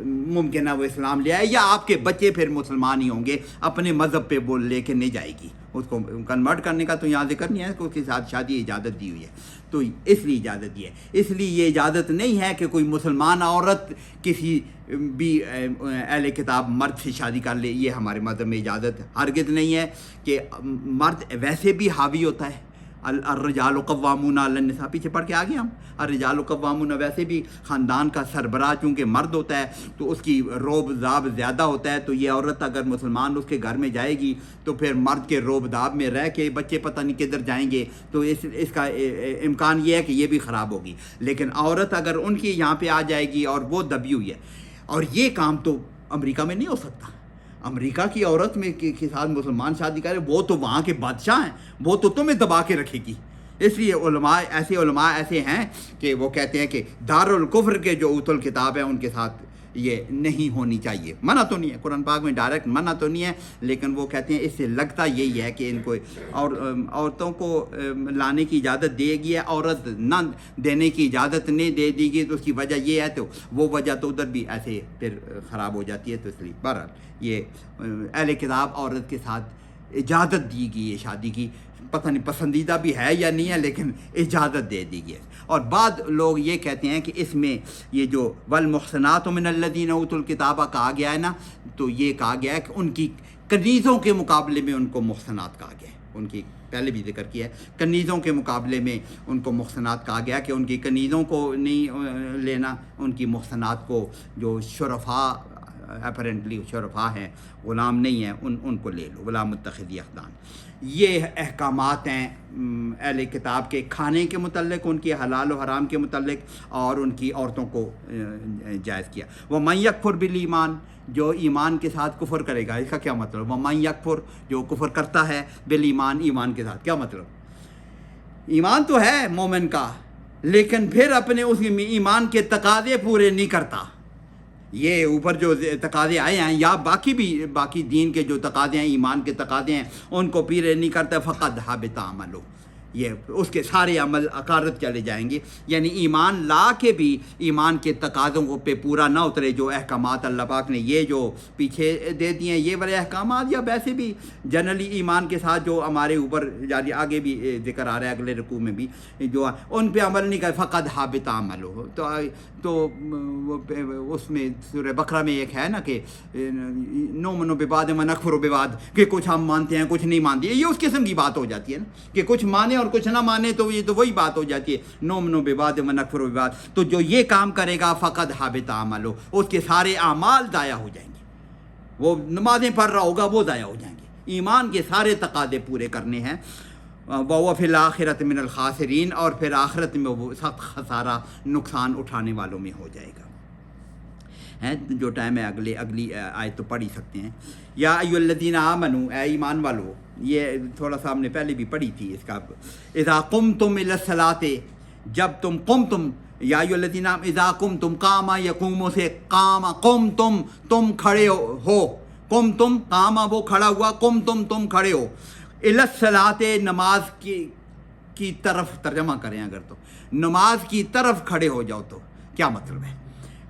ممکن ہے وہ اسلام لے آئے, یا آپ کے بچے پھر مسلمان ہی ہوں گے, اپنے مذہب پہ وہ لے کے نہیں جائے گی. اس کو کنورٹ کرنے کا تو یہاں ذکر نہیں ہے, اس کے ساتھ شادی اجازت دی ہوئی ہے. تو اس لیے اجازت دی ہے. اس لیے یہ اجازت نہیں ہے کہ کوئی مسلمان عورت کسی بھی اہل کتاب مرد سے شادی کر لے. یہ ہمارے مذہب میں اجازت ہرگز نہیں ہے کہ مرد ویسے بھی حاوی ہوتا ہے. الرجال قوامون علی النساء, پیچھے پڑھ کے آگے ہم, الرجال قوامون, ویسے بھی خاندان کا سربراہ چونکہ مرد ہوتا ہے تو اس کی روب داب زیادہ ہوتا ہے. تو یہ عورت اگر مسلمان اس کے گھر میں جائے گی تو پھر مرد کے روب داب میں رہ کے بچے پتہ نہیں کدھر جائیں گے, تو اس کا امکان یہ ہے کہ یہ بھی خراب ہوگی. لیکن عورت اگر ان کی یہاں پہ آ جائے گی اور وہ دبی ہوئی ہے, اور یہ کام تو امریکہ میں نہیں ہو سکتا. امریکہ کی عورت میں کے ساتھ مسلمان شادی کرے, وہ تو وہاں کے بادشاہ ہیں, وہ تو تمہیں دبا کے رکھے گی. اس لیے علماء ایسے ہیں کہ وہ کہتے ہیں کہ دارالکفر کے جو اوت الکتاب ہیں ان کے ساتھ یہ نہیں ہونی چاہیے. منع تو نہیں ہے, قرآن پاک میں ڈائریکٹ منع تو نہیں ہے, لیکن وہ کہتے ہیں اس سے لگتا یہی ہے کہ ان کو عورتوں کو لانے کی اجازت دے گی ہے, عورت نہ دینے کی اجازت نہیں دے دی گئی. تو اس کی وجہ یہ ہے, تو وہ وجہ تو ادھر بھی ایسے پھر خراب ہو جاتی ہے. تو اس لیے بہرحال یہ اہل کتاب عورت کے ساتھ اجازت دی گئی ہے شادی کی. پتہ نہیں پسندیدہ بھی ہے یا نہیں ہے, لیکن اجازت دے دی گئی ہے. اور بعض لوگ یہ کہتے ہیں کہ اس میں یہ جو والمحصنات من الذین اوتوا الکتاب کہا گیا ہے نا, تو یہ کہا گیا ہے کہ ان کی کنیزوں کے مقابلے میں ان کو محصنات کہا گیا ہے. ان کی پہلے بھی ذکر کیا ہے, کنیزوں کے مقابلے میں ان کو محصنات کہا گیا کہ ان کی کنیزوں کو نہیں لینا, ان کی محصنات کو جو شرفاء اپیرنٹلی شرفاء ہیں, غلام نہیں ہیں, ان کو لے لو, غلام متخذی اخدان. یہ احکامات ہیں اہل کتاب کے کھانے کے متعلق, ان کی حلال و حرام کے متعلق, اور ان کی عورتوں کو جائز کیا. وَمَن يَكْفُرْ بِالْإِيمَانِ, جو ایمان کے ساتھ کفر کرے گا, اس کا کیا مطلب؟ وَمَن يَكْفُرْ, جو کفر کرتا ہے, بالایمان, ایمان کے ساتھ, کیا مطلب؟ ایمان تو ہے مومن کا, لیکن پھر اپنے اس ایمان کے تقاضے پورے نہیں کرتا. یہ اوپر جو تقاضے آئے ہیں, یا باقی دین کے جو تقاضے ہیں, ایمان کے تقاضے ہیں, ان کو پورے نہیں کرتا, فقد حبط عملہ, یہ اس کے سارے عمل اکارت چلے جائیں گے. یعنی ایمان لا کے بھی ایمان کے تقاضوں کو پہ پورا نہ اترے. جو احکامات اللہ پاک نے یہ جو پیچھے دے دیے ہیں, یہ والے احکامات, یا ویسے بھی جنرلی ایمان کے ساتھ جو ہمارے اوپر جاری آگے بھی ذکر آ رہا ہے اگلے رکوع میں بھی, جو ان پہ عمل نہیں کر, فقد حبط عملہ. تو اس میں سورہ بقرہ میں ایک ہے نا کہ نؤمن ببعض ونکفر ببعض, کہ کچھ ہم مانتے ہیں کچھ نہیں مانتے. یہ اس قسم کی بات ہو جاتی ہے نا کہ کچھ مانے اور کچھ نہ مانے, تو یہ تو وہی بات ہو جاتی ہے, نؤمن ببعض ونکفر ببعض. تو جو یہ کام کرے گا فقد حبط عملہ, اس کے سارے اعمال ضائع ہو جائیں گے. وہ نمازیں پڑھ رہا ہوگا, وہ ضائع ہو جائیں گے. ایمان کے سارے تقاضے پورے کرنے ہیں. وَهُوَ فِي الْآخِرَةِ مِنَ الْخَاسِرِينَ, اور پھر آخرت میں وہ سخت خسارہ, نقصان اٹھانے والوں میں ہو جائے گا. جو ٹائم ہے اگلی آیت تو پڑھ ہی سکتے ہیں. یا ایھا الذین آمنوا, اے ایمان والو, یہ تھوڑا سا ہم نے پہلے بھی پڑھی تھی اس کا. اذا قمتم الی الصلاۃ, جب تم قمتم, یا ایھا الذین اذا قمتم, قام یقوم سے قام, قمتم تم کھڑے ہو, قمتم قام وہ کھڑا ہوا, قمتم تم کھڑے ہو, الی الصلاۃ نماز کی طرف ترجمہ کریں اگر تو, نماز کی طرف کھڑے ہو جاؤ. تو کیا مطلب ہے؟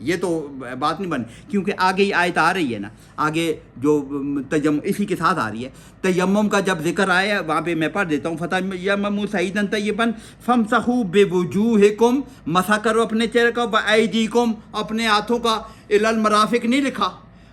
یہ تو بات نہیں بنی، کیونکہ آگے ہی آیت آ رہی ہے نا، آگے جو اسی کے ساتھ آ رہی ہے۔ تیمم کا جب ذکر آیا وہاں پہ میں پڑھ دیتا ہوں، فتیمموا صعیدا طیبا فامسحوا بوجوہکم، مسح کرو اپنے چہرے کا، بایدیکم، اپنے ہاتھوں کا، الی المرافق نہیں لکھا،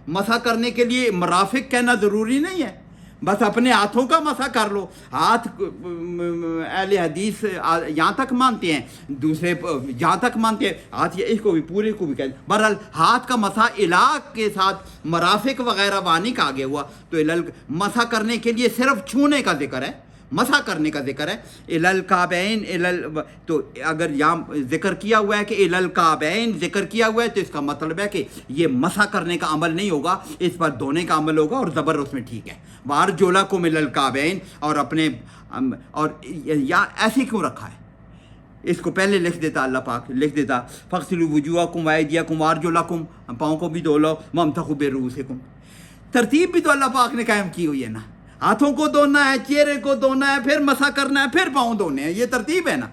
مسح کرنے کے لیے مرافق کہنا ضروری نہیں ہے، بس اپنے ہاتھوں کا مسح کر لو۔ ہاتھ اہل حدیث یہاں تک مانتے ہیں، دوسرے یہاں تک مانتے ہیں ہاتھ، یہ اس کو بھی پورے کو بھی کہتے ہیں۔ بہرحال ہاتھ کا مسح علاق کے ساتھ مرافق وغیرہ وہاں نہیں کہا گیا ہوا، تو مسح کرنے کے لیے صرف چھونے کا ذکر ہے، مسح کرنے کا ذکر ہے۔ الالکعبین، تو اگر یہاں ذکر کیا ہوا ہے کہ الالکعبین ذکر کیا ہوا ہے تو اس کا مطلب ہے کہ یہ مسح کرنے کا عمل نہیں ہوگا، اس پر دھونے کا عمل ہوگا، اور زبر اس میں ٹھیک ہے۔ وارجلکم الالکعبین، اور اپنے، اور یا ایسے کیوں رکھا ہے؟ اس کو پہلے لکھ دیتا اللہ پاک، لکھ دیتا فاغسلوا وجوہکم وایدیکم وارجلکم، پاؤں کو بھی دھو لو، وامسحوا برؤوسکم۔ ترتیب بھی تو اللہ پاک نے قائم کی ہوئی ہے نا، ہاتھوں کو دھونا ہے، چہرے کو دھونا ہے، پھر مسح کرنا ہے، پھر پاؤں دھونے ہیں، یہ ترتیب ہے نا،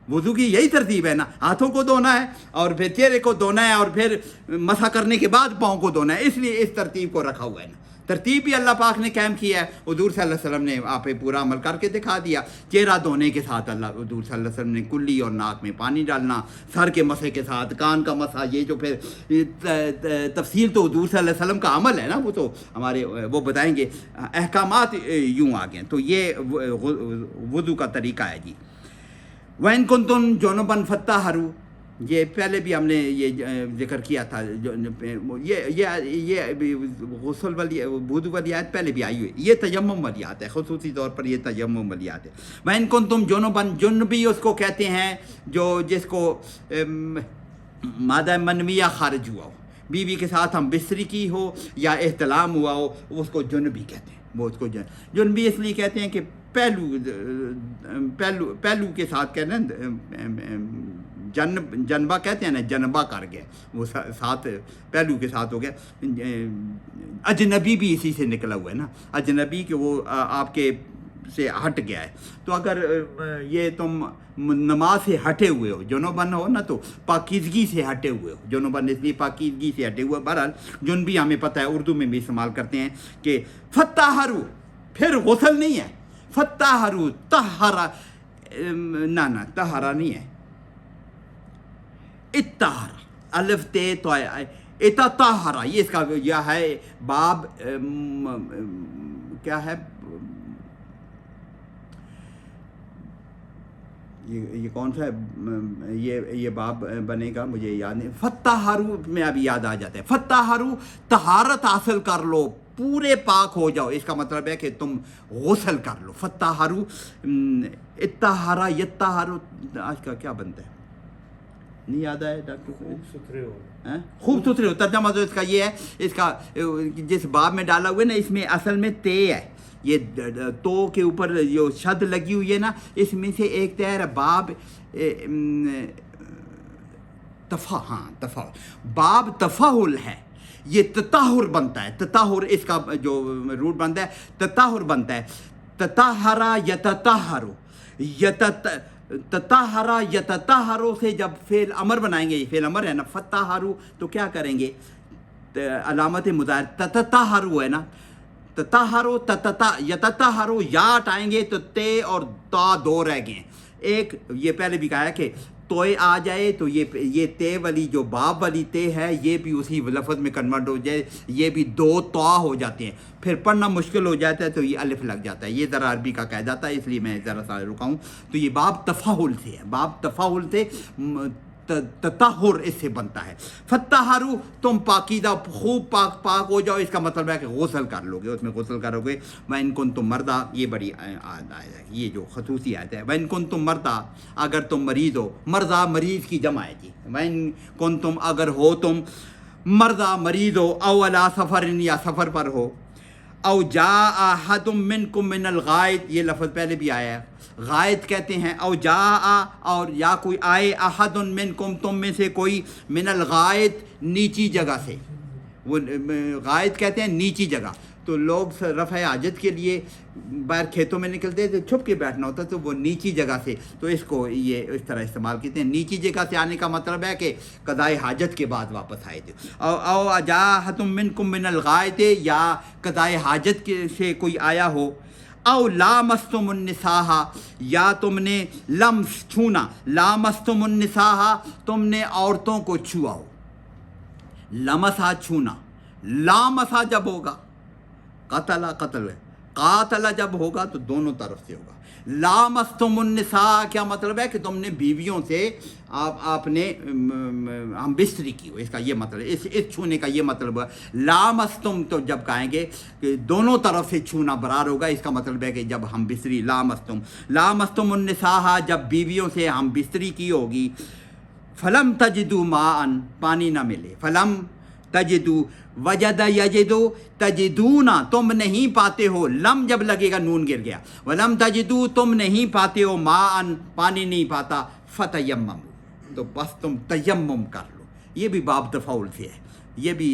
وضو کی یہی ترتیب ہے نا، ہاتھوں کو دھونا ہے اور پھر چہرے کو دھونا ہے اور پھر مسح کرنے کے بعد پاؤں کو دھونا ہے، اس لیے اس ترتیب کو رکھا ہوا ہے نا۔ ترتیب بھی اللہ پاک نے قائم کیا ہے، حضور صلی اللہ علیہ وسلم نے آپ پہ پورا عمل کر کے دکھا دیا۔ چہرہ دھونے کے ساتھ حضور صلی اللہ علیہ وسلم نے کلی اور ناک میں پانی ڈالنا، سر کے مسح کے ساتھ کان کا مسح، یہ جو پھر تفصیل تو حضور صلی اللہ علیہ وسلم کا عمل ہے نا، وہ تو ہمارے وہ بتائیں گے، احکامات یوں آ گئے۔ تو یہ وضو کا طریقہ ہے جی۔ وَإِن كُنتُمْ جُنُبًا فَطَّهِّرُوا، یہ پہلے بھی ہم نے یہ ذکر کیا تھا، یہ غسل والی وضو والی آیت پہلے بھی آئی ہوئی، یہ تیمم والی آیت ہے، خصوصی طور پر یہ تیمم والی آیت ہے۔ وَإِن كُنتُمْ جُنُبًا، جنبی اس کو کہتے ہیں جو جس کو مادہ منویہ خارج ہوا ہو، بیوی کے ساتھ ہم بستری کی ہو یا احتلام ہوا ہو، اس کو جنبی کہتے ہیں۔ وہ اس کو جنبی اس لیے کہتے ہیں کہ پہلو کے ساتھ کہنا، جنبہ کہتے ہیں نا، جنبہ کر گیا، وہ ساتھ پہلو کے ساتھ ہو گیا۔ اجنبی بھی اسی سے نکلا ہوا ہے نا، اجنبی کہ وہ آپ کے سے ہٹ گیا ہے۔ تو اگر یہ تم نماز سے ہٹے ہوئے ہو، جنوبن ہو نا، تو پاکیزگی سے ہٹے ہوئے ہو، جنوبن اس لیے پاکیزگی سے ہٹے ہوئے۔ بہرحال جنبی ہمیں پتہ ہے، اردو میں بھی استعمال کرتے ہیں کہ فطہروا، پھر غسل نہیں ہے، فطہروا، طہرا، نہ طہرا نہیں ہے، اتہرا، الف تے تو اتطہرا، یہ اس کا یہ ہے باب، کیا ہے یہ کون سا ہے، یہ باب بنے گا مجھے یاد نہیں، فطہروا میں ابھی یاد آ جاتا ہے، فطہروا، طہارت حاصل کر لو، پورے پاک ہو جاؤ، اس کا مطلب ہے کہ تم غسل کر لو۔ فطہروا، اتہرا، یتہروا، آج کا کیا بنتا ہے، نہیں یاد آیا ڈاکٹر؟ خوب ستھرے ہو، خوب ستھرے ہو، ترجمہ تو اس کا یہ ہے، اس کا جس باب میں ڈالا ہوا ہے نا، اس میں اصل میں تے ہے، یہ تو کے اوپر جو شد لگی ہوئی ہے نا، اس میں سے ایک تیر باب تفا، باب تفاہل ہے، یہ تطہر بنتا ہے، تطہر اس کا جو روٹ بنتا ہے تطہر بنتا ہے، تطہرا یتطہر، تطہرا یتطہرو سے جب فعل امر بنائیں گے، یہ فعل امر ہے نا، فطہروا، تو کیا کریں گے، علامت مضارع تطہروا ہے نا، تطہرو یتطہرو، یا ہٹائیں گے تو تے اور تا دو رہ گئے ہیں، ایک یہ پہلے بھی کہا ہے کہ توئے آ جائے تو یہ تے والی جو باب والی تے ہے، یہ بھی اسی لفظ میں کنورٹ ہو جائے، یہ بھی دو تا ہو جاتے ہیں، پھر پڑھنا مشکل ہو جاتا ہے تو یہ الف لگ جاتا ہے، یہ ذرا عربی کا قاعدہ تھا، اس لیے میں ذرا سا رکاؤں۔ تو یہ باب تفاہل سے ہے، باب تفاہل سے تطہر اس سے بنتا ہے۔ فطہروا، تم پاکیزہ، خوب پاک ہو جاؤ، اس کا مطلب ہے کہ غسل کر لو گے، اس میں غسل کرو گے۔ وَإِن كُنتُم مَرْضَىٰ، یہ بڑی آیت ہے، یہ جو خصوصی آیت ہے، وَإِن كُنتُم مَرْضَىٰ، اگر تم مریض ہو، مرضى مریض کی جمع ہے جی، وَإِن كُنتُم، اگر ہو تم، مرضى مریض ہو، او علی سفر، یا سفر پر ہو، او جاء احد منکم من الغائط، یہ لفظ پہلے بھی آیا ہے، غائط کہتے ہیں، او جاء، اور یا کوئی آئے، احد منکم، تم میں سے کوئی، من الغائط، نیچی جگہ سے، وہ غائط کہتے ہیں نیچی جگہ، تو تو لوگ رفع حاجت کے لیے باہر کھیتوں میں نکلتے تھے، چھپ کے بیٹھنا ہوتا تو وہ نیچی جگہ سے، تو اس کو یہ اس طرح استعمال کرتے ہیں۔ نیچی جگہ سے آنے کا مطلب ہے کہ قضائے حاجت کے بعد واپس آئے تھے۔ او اجاہتم منکم من الغائط، یا قضائے حاجت سے کوئی آیا ہو، او لامستم النساء، یا تم نے لمس چھونا، لامستم النساء تم نے عورتوں کو چھوا ہو، لمسا چھونا، لامسا جب ہوگا، قتل قاتل جب ہوگا تو دونوں طرف سے ہوگا۔ لامستم النساء کیا مطلب ہے کہ تم نے بیویوں سے آپ نے ہم بستری کی ہو، اس کا یہ مطلب ہے، اس چھونے کا یہ مطلب ہے۔ لامستم تو جب کہیں گے کہ دونوں طرف سے چھونا برار ہوگا، اس کا مطلب ہے کہ جب ہم بستری، لامستم النساء جب بیویوں سے ہم بستری کی ہوگی، فلم تجدو ماء پانی نہ ملے، فلم تجدو وجد یجدو تجدونا تم نہیں پاتے ہو، لم جب لگے گا نون گر گیا، ولم تجدو تم نہیں پاتے ہو، ماء پانی نہیں پاتا، فتیمموا تو بس تم تیمم کر لو۔ یہ بھی باب تفاعل سے ہے، یہ بھی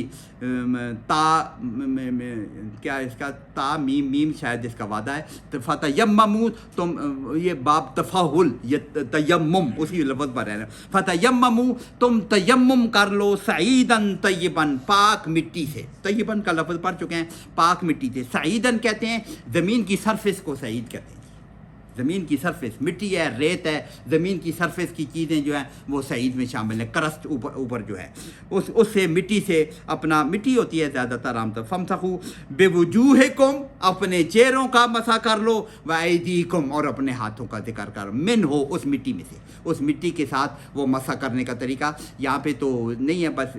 کیا اس کا تا میم شاید اس کا وعدہ ہے، تو فتیمموا تم، یہ باب تفاعل، یہ تیمم اسی لفظ پر ہے، فتیمموا تم تیمم کر لو، سعیدن طیبن پاک مٹی سے، طیبن کا لفظ پڑھ چکے ہیں، پاک مٹی سے۔ سعیدن کہتے ہیں زمین کی سرفس کو سعید کہتے ہیں، زمین کی سرفس، مٹی ہے، ریت ہے، زمین کی سرفس کی چیزیں جو ہیں وہ سعید میں شامل ہیں، کرسٹ اوپر جو ہے اس سے، مٹی سے، اپنا مٹی ہوتی ہے زیادہ تر عام طور، فمسحوا بوجوہکم اپنے چہروں کا مسح کر لو، وایدیکم اور اپنے ہاتھوں کا ذکر کر، من ہو اس مٹی میں سے، اس مٹی کے ساتھ وہ مسح کرنے کا طریقہ یہاں پہ تو نہیں ہے، بس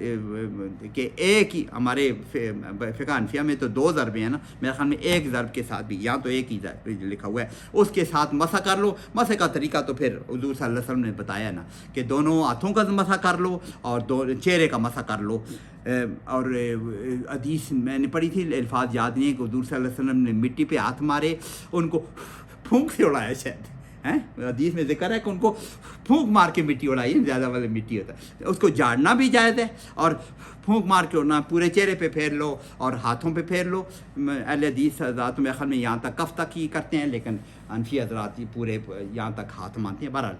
کہ ایک ہی، ہمارے فقہ حنفیہ میں تو 2 ضربیں ہیں نا، میرے خیال میں ایک ضرب کے ساتھ بھی، یہاں تو ایک ہی ضرب لکھا ہوا ہے، اس کے ساتھ مسح کر لو۔ مسح کا طریقہ تو پھر حضور صلی اللہ علیہ وسلم نے بتایا نا کہ دونوں ہاتھوں کا مسح کر لو اور چہرے کا مسح کر لو۔ اور حدیث میں نے پڑھی تھی، الفاظ یاد نہیں ہے کہ حضور صلی اللہ علیہ وسلم نے مٹی پہ ہاتھ مارے، ان کو پھونک سے اڑایا شاید، حدیث میں ذکر ہے کہ ان کو پھونک مار کے مٹی اڑائی، زیادہ والی مٹی ہوتا ہے، اس کو جھاڑنا بھی جائز ہے، اور پھونک مار کے اڑنا، پورے چہرے پہ پھیر لو اور ہاتھوں پہ پھیر لو۔ اہل حدیث حضرات میرے خیال میں یہاں تک کف تک ہی کرتے ہیں، لیکن حنفی حضرات پورے یہاں تک ہاتھ مانتے ہیں۔ بہرحال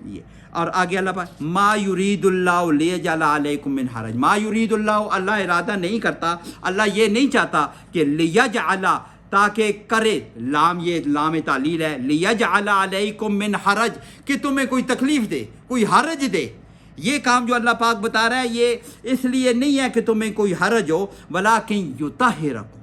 یہ، اور آگے اللہ پاک ما یرید اللہ لیجعل علیکم من حرج، ما یرید اللہ، اللہ ارادہ نہیں کرتا، اللہ یہ نہیں چاہتا کہ لیجعل تاکہ کرے، لام یہ لام تعلیل ہے، لیجعل علیکم من حرج کہ تمہیں کوئی تکلیف دے، کوئی حرج دے۔ یہ کام جو اللہ پاک بتا رہا ہے یہ اس لیے نہیں ہے کہ تمہیں کوئی حرج ہو، ولکن یطہرکم،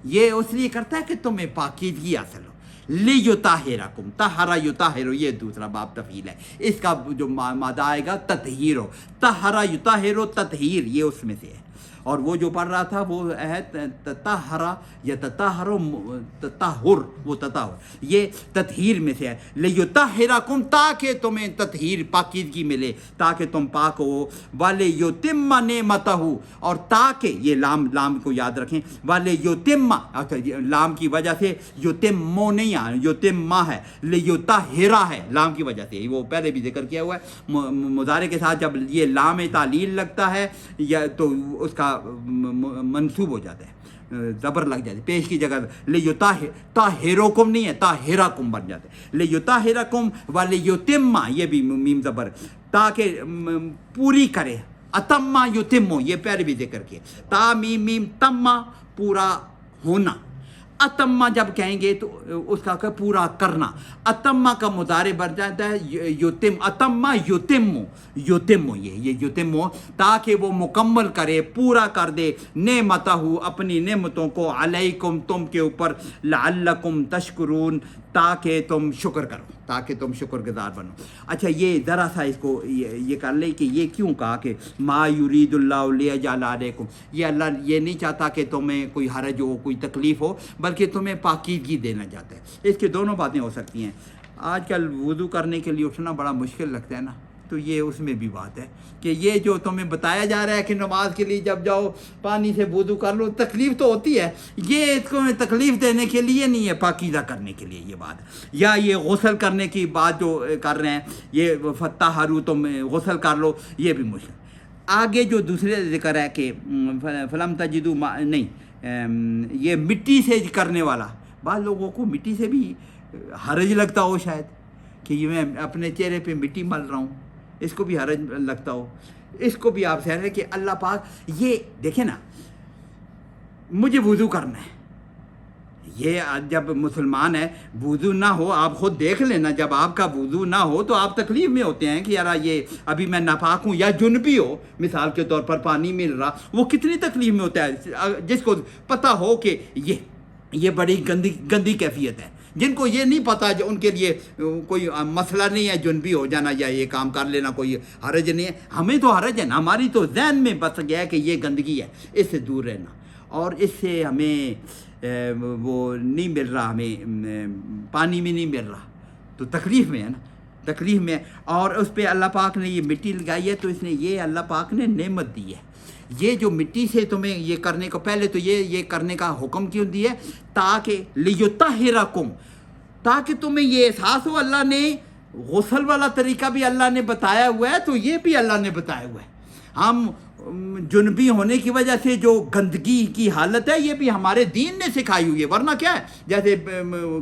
یہ اس لیے کرتا ہے کہ تمہیں پاکیزگی حاصل ہو، لیطہرکم، طہر یطہر، یہ دوسرا باب تفعیل ہے، اس کا جو مادہ آئے گا تطہیر ہو، طہر یطہر تطہیر، یہ اس میں سے ہے۔ اور وہ جو پڑھ رہا تھا وہ ہے تطہر یا تطہر، تطہر، وہ تطہر یہ تطہیر میں سے ہے، لیطہرکم تاکہ تمہیں تطہیر پاکیزگی ملے، تاکہ تم پاک ہو، ولیتم نعمتہ، اور تاکہ یہ لام کو یاد رکھیں، ولیتم، لام کی وجہ سے یتمو نہیں ہے، یتمہ ہے، لیطہرہ ہے لام کی وجہ سے، وہ پہلے بھی ذکر کیا ہوا ہے، مضارع کے ساتھ جب یہ لام تعلیل لگتا ہے یا تو اس کا منصوب ہو جاتا ہے، زبر لگ جاتی ہے پیش کی جگہ، لیطہرکم نہیں ہے، طاہرکم بن جاتا ہے، لیطہرکم ولیتم، یہ بھی میم زبر، تاکہ پوری کرے، اتما یتمو، یہ پہلے بھی ذکر کیا، تا میم تما پورا ہونا، اتما جب کہیں گے تو اس کا پورا کرنا، اتما کا مضارع بن جاتا ہے یتم، اتما یتمو، یتمو، یہ یتمو، تاکہ وہ مکمل کرے، پورا کر دے، نعمتہ اپنی نعمتوں کو، علیکم تم کے اوپر، لعلکم تشکرون تاکہ تم شکر کرو، تاکہ تم شکر گزار بنو۔ اچھا یہ ذرا سا اس کو یہ کر لیں کہ یہ کیوں کہا کہ ما یرید اللہ لیجعل علیکم، یہ اللہ یہ نہیں چاہتا کہ تمہیں کوئی حرج ہو، کوئی تکلیف ہو، بلکہ تمہیں پاکیزگی دینا چاہتا ہے۔ اس کی دونوں باتیں ہو سکتی ہیں۔ آج کل وضو کرنے کے لیے اٹھنا بڑا مشکل لگتا ہے نا، تو یہ اس میں بھی بات ہے کہ یہ جو تمہیں بتایا جا رہا ہے کہ نماز کے لیے جب جاؤ پانی سے وضو کر لو، تکلیف تو ہوتی ہے، یہ اس کو تکلیف دینے کے لیے نہیں ہے، پاکیزہ کرنے کے لیے یہ بات ہے۔ یا یہ غسل کرنے کی بات جو کر رہے ہیں، یہ فتحروا تم غسل کر لو، یہ بھی مشکل۔ آگے جو دوسرے ذکر ہے کہ فلم تجدوا نہیں، یہ مٹی سے کرنے والا، بعض لوگوں کو مٹی سے بھی حرج لگتا ہو شاید کہ یہ میں اپنے چہرے پہ مٹی مل رہا ہوں، اس کو بھی حرج لگتا ہو، اس کو بھی آپ سمجھیں کہ اللہ پاک یہ دیکھیں نا، مجھے وضو کرنا ہے، یہ جب مسلمان ہے وضو نہ ہو، آپ خود دیکھ لینا، جب آپ کا وضو نہ ہو تو آپ تکلیف میں ہوتے ہیں کہ یار یہ ابھی میں ناپاک ہوں، یا جنبی ہو مثال کے طور پر پانی مل رہا، وہ کتنی تکلیف میں ہوتا ہے، جس کو پتہ ہو کہ یہ بڑی گندی کیفیت ہے۔ جن کو یہ نہیں پتہ، جو ان کے لیے کوئی مسئلہ نہیں ہے جنبی ہو جانا یا یہ کام کر لینا، کوئی حرج نہیں ہے۔ ہمیں تو حرج ہے نا، ہماری تو ذہن میں بس گیا کہ یہ گندگی ہے، اس سے دور رہنا، اور اس سے ہمیں وہ نہیں مل رہا، ہمیں پانی میں نہیں مل رہا، تو تکلیف میں ہے نا، تکلیف میں، اور اس پہ اللہ پاک نے یہ مٹی لگائی ہے، تو اس نے یہ اللہ پاک نے نعمت دی ہے۔ یہ جو مٹی سے تمہیں یہ کرنے کو، پہلے تو یہ کرنے کا حکم کیوں دیا ہے؟ تاکہ لیطہرکم، تاکہ تمہیں یہ احساس ہو، اللہ نے غسل والا طریقہ بھی اللہ نے بتایا ہوا ہے، تو یہ بھی اللہ نے بتایا ہوا ہے۔ ہم جنبی ہونے کی وجہ سے جو گندگی کی حالت ہے، یہ بھی ہمارے دین نے سکھائی ہوئی ہے، ورنہ کیا ہے، جیسے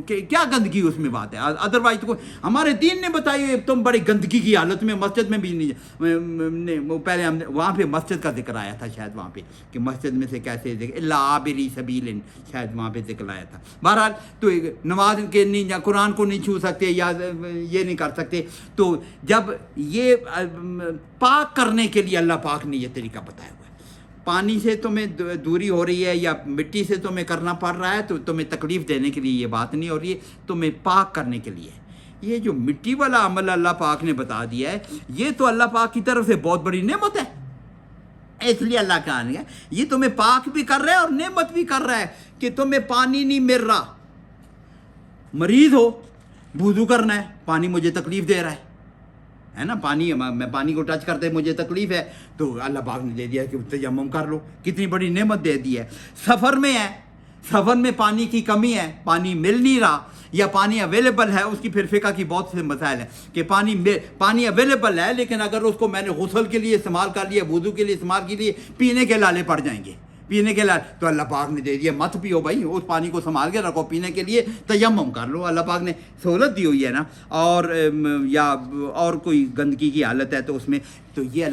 کیا گندگی اس میں بات ہے، ادروائز تو ہمارے دین نے بتائی ہوئی ہے، تم بڑی گندگی کی حالت میں مسجد میں بھی نہیں، پہلے ہم نے وہاں پہ مسجد کا ذکر آیا تھا شاید، وہاں پہ کہ مسجد میں سے کیسے الا عابری سبیل، شاید وہاں پہ ذکر آیا تھا۔ بہرحال تو نماز کے نہیں، یا قرآن کو نہیں چھو سکتے، یا یہ نہیں کر سکتے، تو جب یہ پاک کرنے کے لیے اللہ پاک نے یہ طریقہ بتایا ہوا ہے۔ پانی سے تمہیں دوری ہو رہی ہے یا مٹی سے تمہیں کرنا پڑ رہا ہے، تو تمہیں تکلیف دینے کے لیے یہ بات نہیں ہو رہی ہے، تمہیں پاک کرنے کے لیے۔ یہ جو مٹی والا عمل اللہ پاک نے بتا دیا ہے، یہ تو اللہ پاک کی طرف سے بہت بڑی نعمت ہے، اس لیے اللہ کہا ہے یہ تمہیں پاک بھی کر رہا ہے اور نعمت بھی کر رہا ہے کہ تمہیں پانی نہیں مل رہا، مریض ہو، وضو کرنا ہے، پانی مجھے تکلیف دے رہا ہے نا، پانی، میں پانی کو ٹچ کرتے مجھے تکلیف ہے، تو اللہ پاک نے دے دیا کہ تیمم کر لو، کتنی بڑی نعمت دے دی ہے۔ سفر میں ہے، سفر میں پانی کی کمی ہے، پانی مل نہیں رہا، یا پانی اویلیبل ہے، اس کی پھر فقہ کی بہت سے مسائل ہیں کہ پانی اویلیبل ہے، لیکن اگر اس کو میں نے غسل کے لیے استعمال کر لیا، وضو کے لیے استعمال کے لیے، پینے کے لالے پڑ جائیں گے، پینے کے لائے، تو اللہ پاک نے دے دیا مت پیو بھائی، اس پانی کو سنبھال کے رکھو، پینے کے لیے تیمم کر لو، اللہ پاک نے سہولت دی ہوئی ہے نا۔ اور کوئی گندگی کی حالت ہے تو اس میں، تو یہ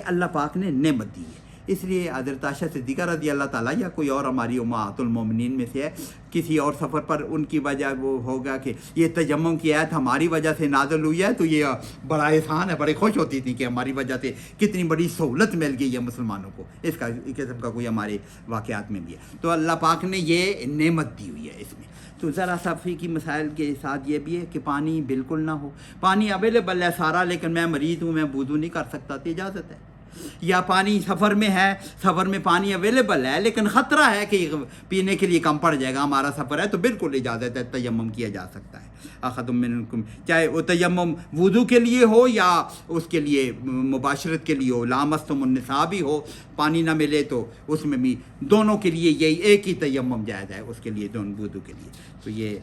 اللہ پاک نے نعمت دی ہے۔ اس لیے حضرت عائشہ صدیقہ رضی اللہ تعالیٰ، یا کوئی اور ہماری امہات المومنین میں سے ہے، کسی اور سفر پر ان کی وجہ وہ ہوگا کہ یہ تیمم کی آیت ہماری وجہ سے نازل ہوئی ہے، تو یہ بڑا احسان ہے، بڑے خوش ہوتی تھی کہ ہماری وجہ سے کتنی بڑی سہولت مل گئی ہے مسلمانوں کو، اس قسم کا کوئی ہمارے واقعات میں بھی ہے، تو اللہ پاک نے یہ نعمت دی ہوئی ہے اس میں۔ تو ذرا صفی کی مسائل کے ساتھ یہ بھی ہے کہ پانی بالکل نہ ہو، پانی اویلیبل ہے سارا، لیکن میں مریض ہوں، میں وضو نہیں کر سکتا، تو اجازت ہے۔ یا پانی سفر میں ہے، سفر میں پانی اویلیبل ہے، لیکن خطرہ ہے کہ پینے کے لیے کم پڑ جائے گا، ہمارا سفر ہے، تو بالکل اجازت ہے، تیمم کیا جا سکتا ہے۔ اخذم منکم، چاہے وہ تیمم وضو کے لیے ہو یا اس کے لیے مباشرت کے لیے ہو، لامستم النساء بھی ہو، پانی نہ ملے تو اس میں بھی، دونوں کے لیے یہی ایک ہی تیمم جائز ہے، اس کے لیے دونوں وضو کے لیے۔ تو یہ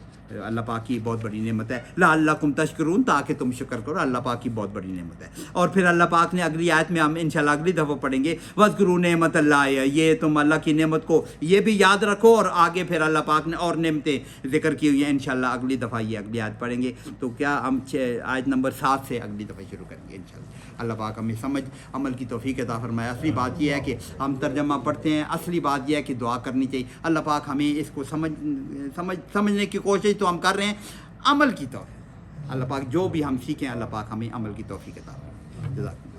اللہ پاک کی بہت بڑی نعمت ہے، لعلکم تشکرون، تاکہ تم شکر کرو، اللہ پاک کی بہت بڑی نعمت ہے۔ اور پھر اللہ پاک نے اگلی آیت میں ہم انشاءاللہ اگلی دفعہ پڑھیں گے، وَاذْكُرُوا نعمت اللہ، یہ تم اللہ کی نعمت کو یہ بھی یاد رکھو، اور آگے پھر اللہ پاک نے اور نعمتیں ذکر کی ہوئی ہیں، انشاءاللہ اگلی دفعہ یہ اگلی آیت پڑھیں گے۔ تو کیا ہم آیت نمبر 7 سے اگلی دفعہ شروع کریں گے انشاءاللہ۔ اللہ پاک ہمیں سمجھ عمل کی توفیق عطا فرمائے۔ اصلی بات یہ ہے کہ ہم ترجمہ پڑھتے ہیں، اصلی بات یہ ہے کہ دعا کرنی چاہیے، اللہ پاک ہمیں اس کو سمجھنے کی کوشش تو ہم کر رہے ہیں، عمل کی توفیق اللہ پاک جو بھی ہم سیکھیں، اللہ پاک ہمیں عمل کی توفیق عطا فرمائے۔ جزاک اللہ۔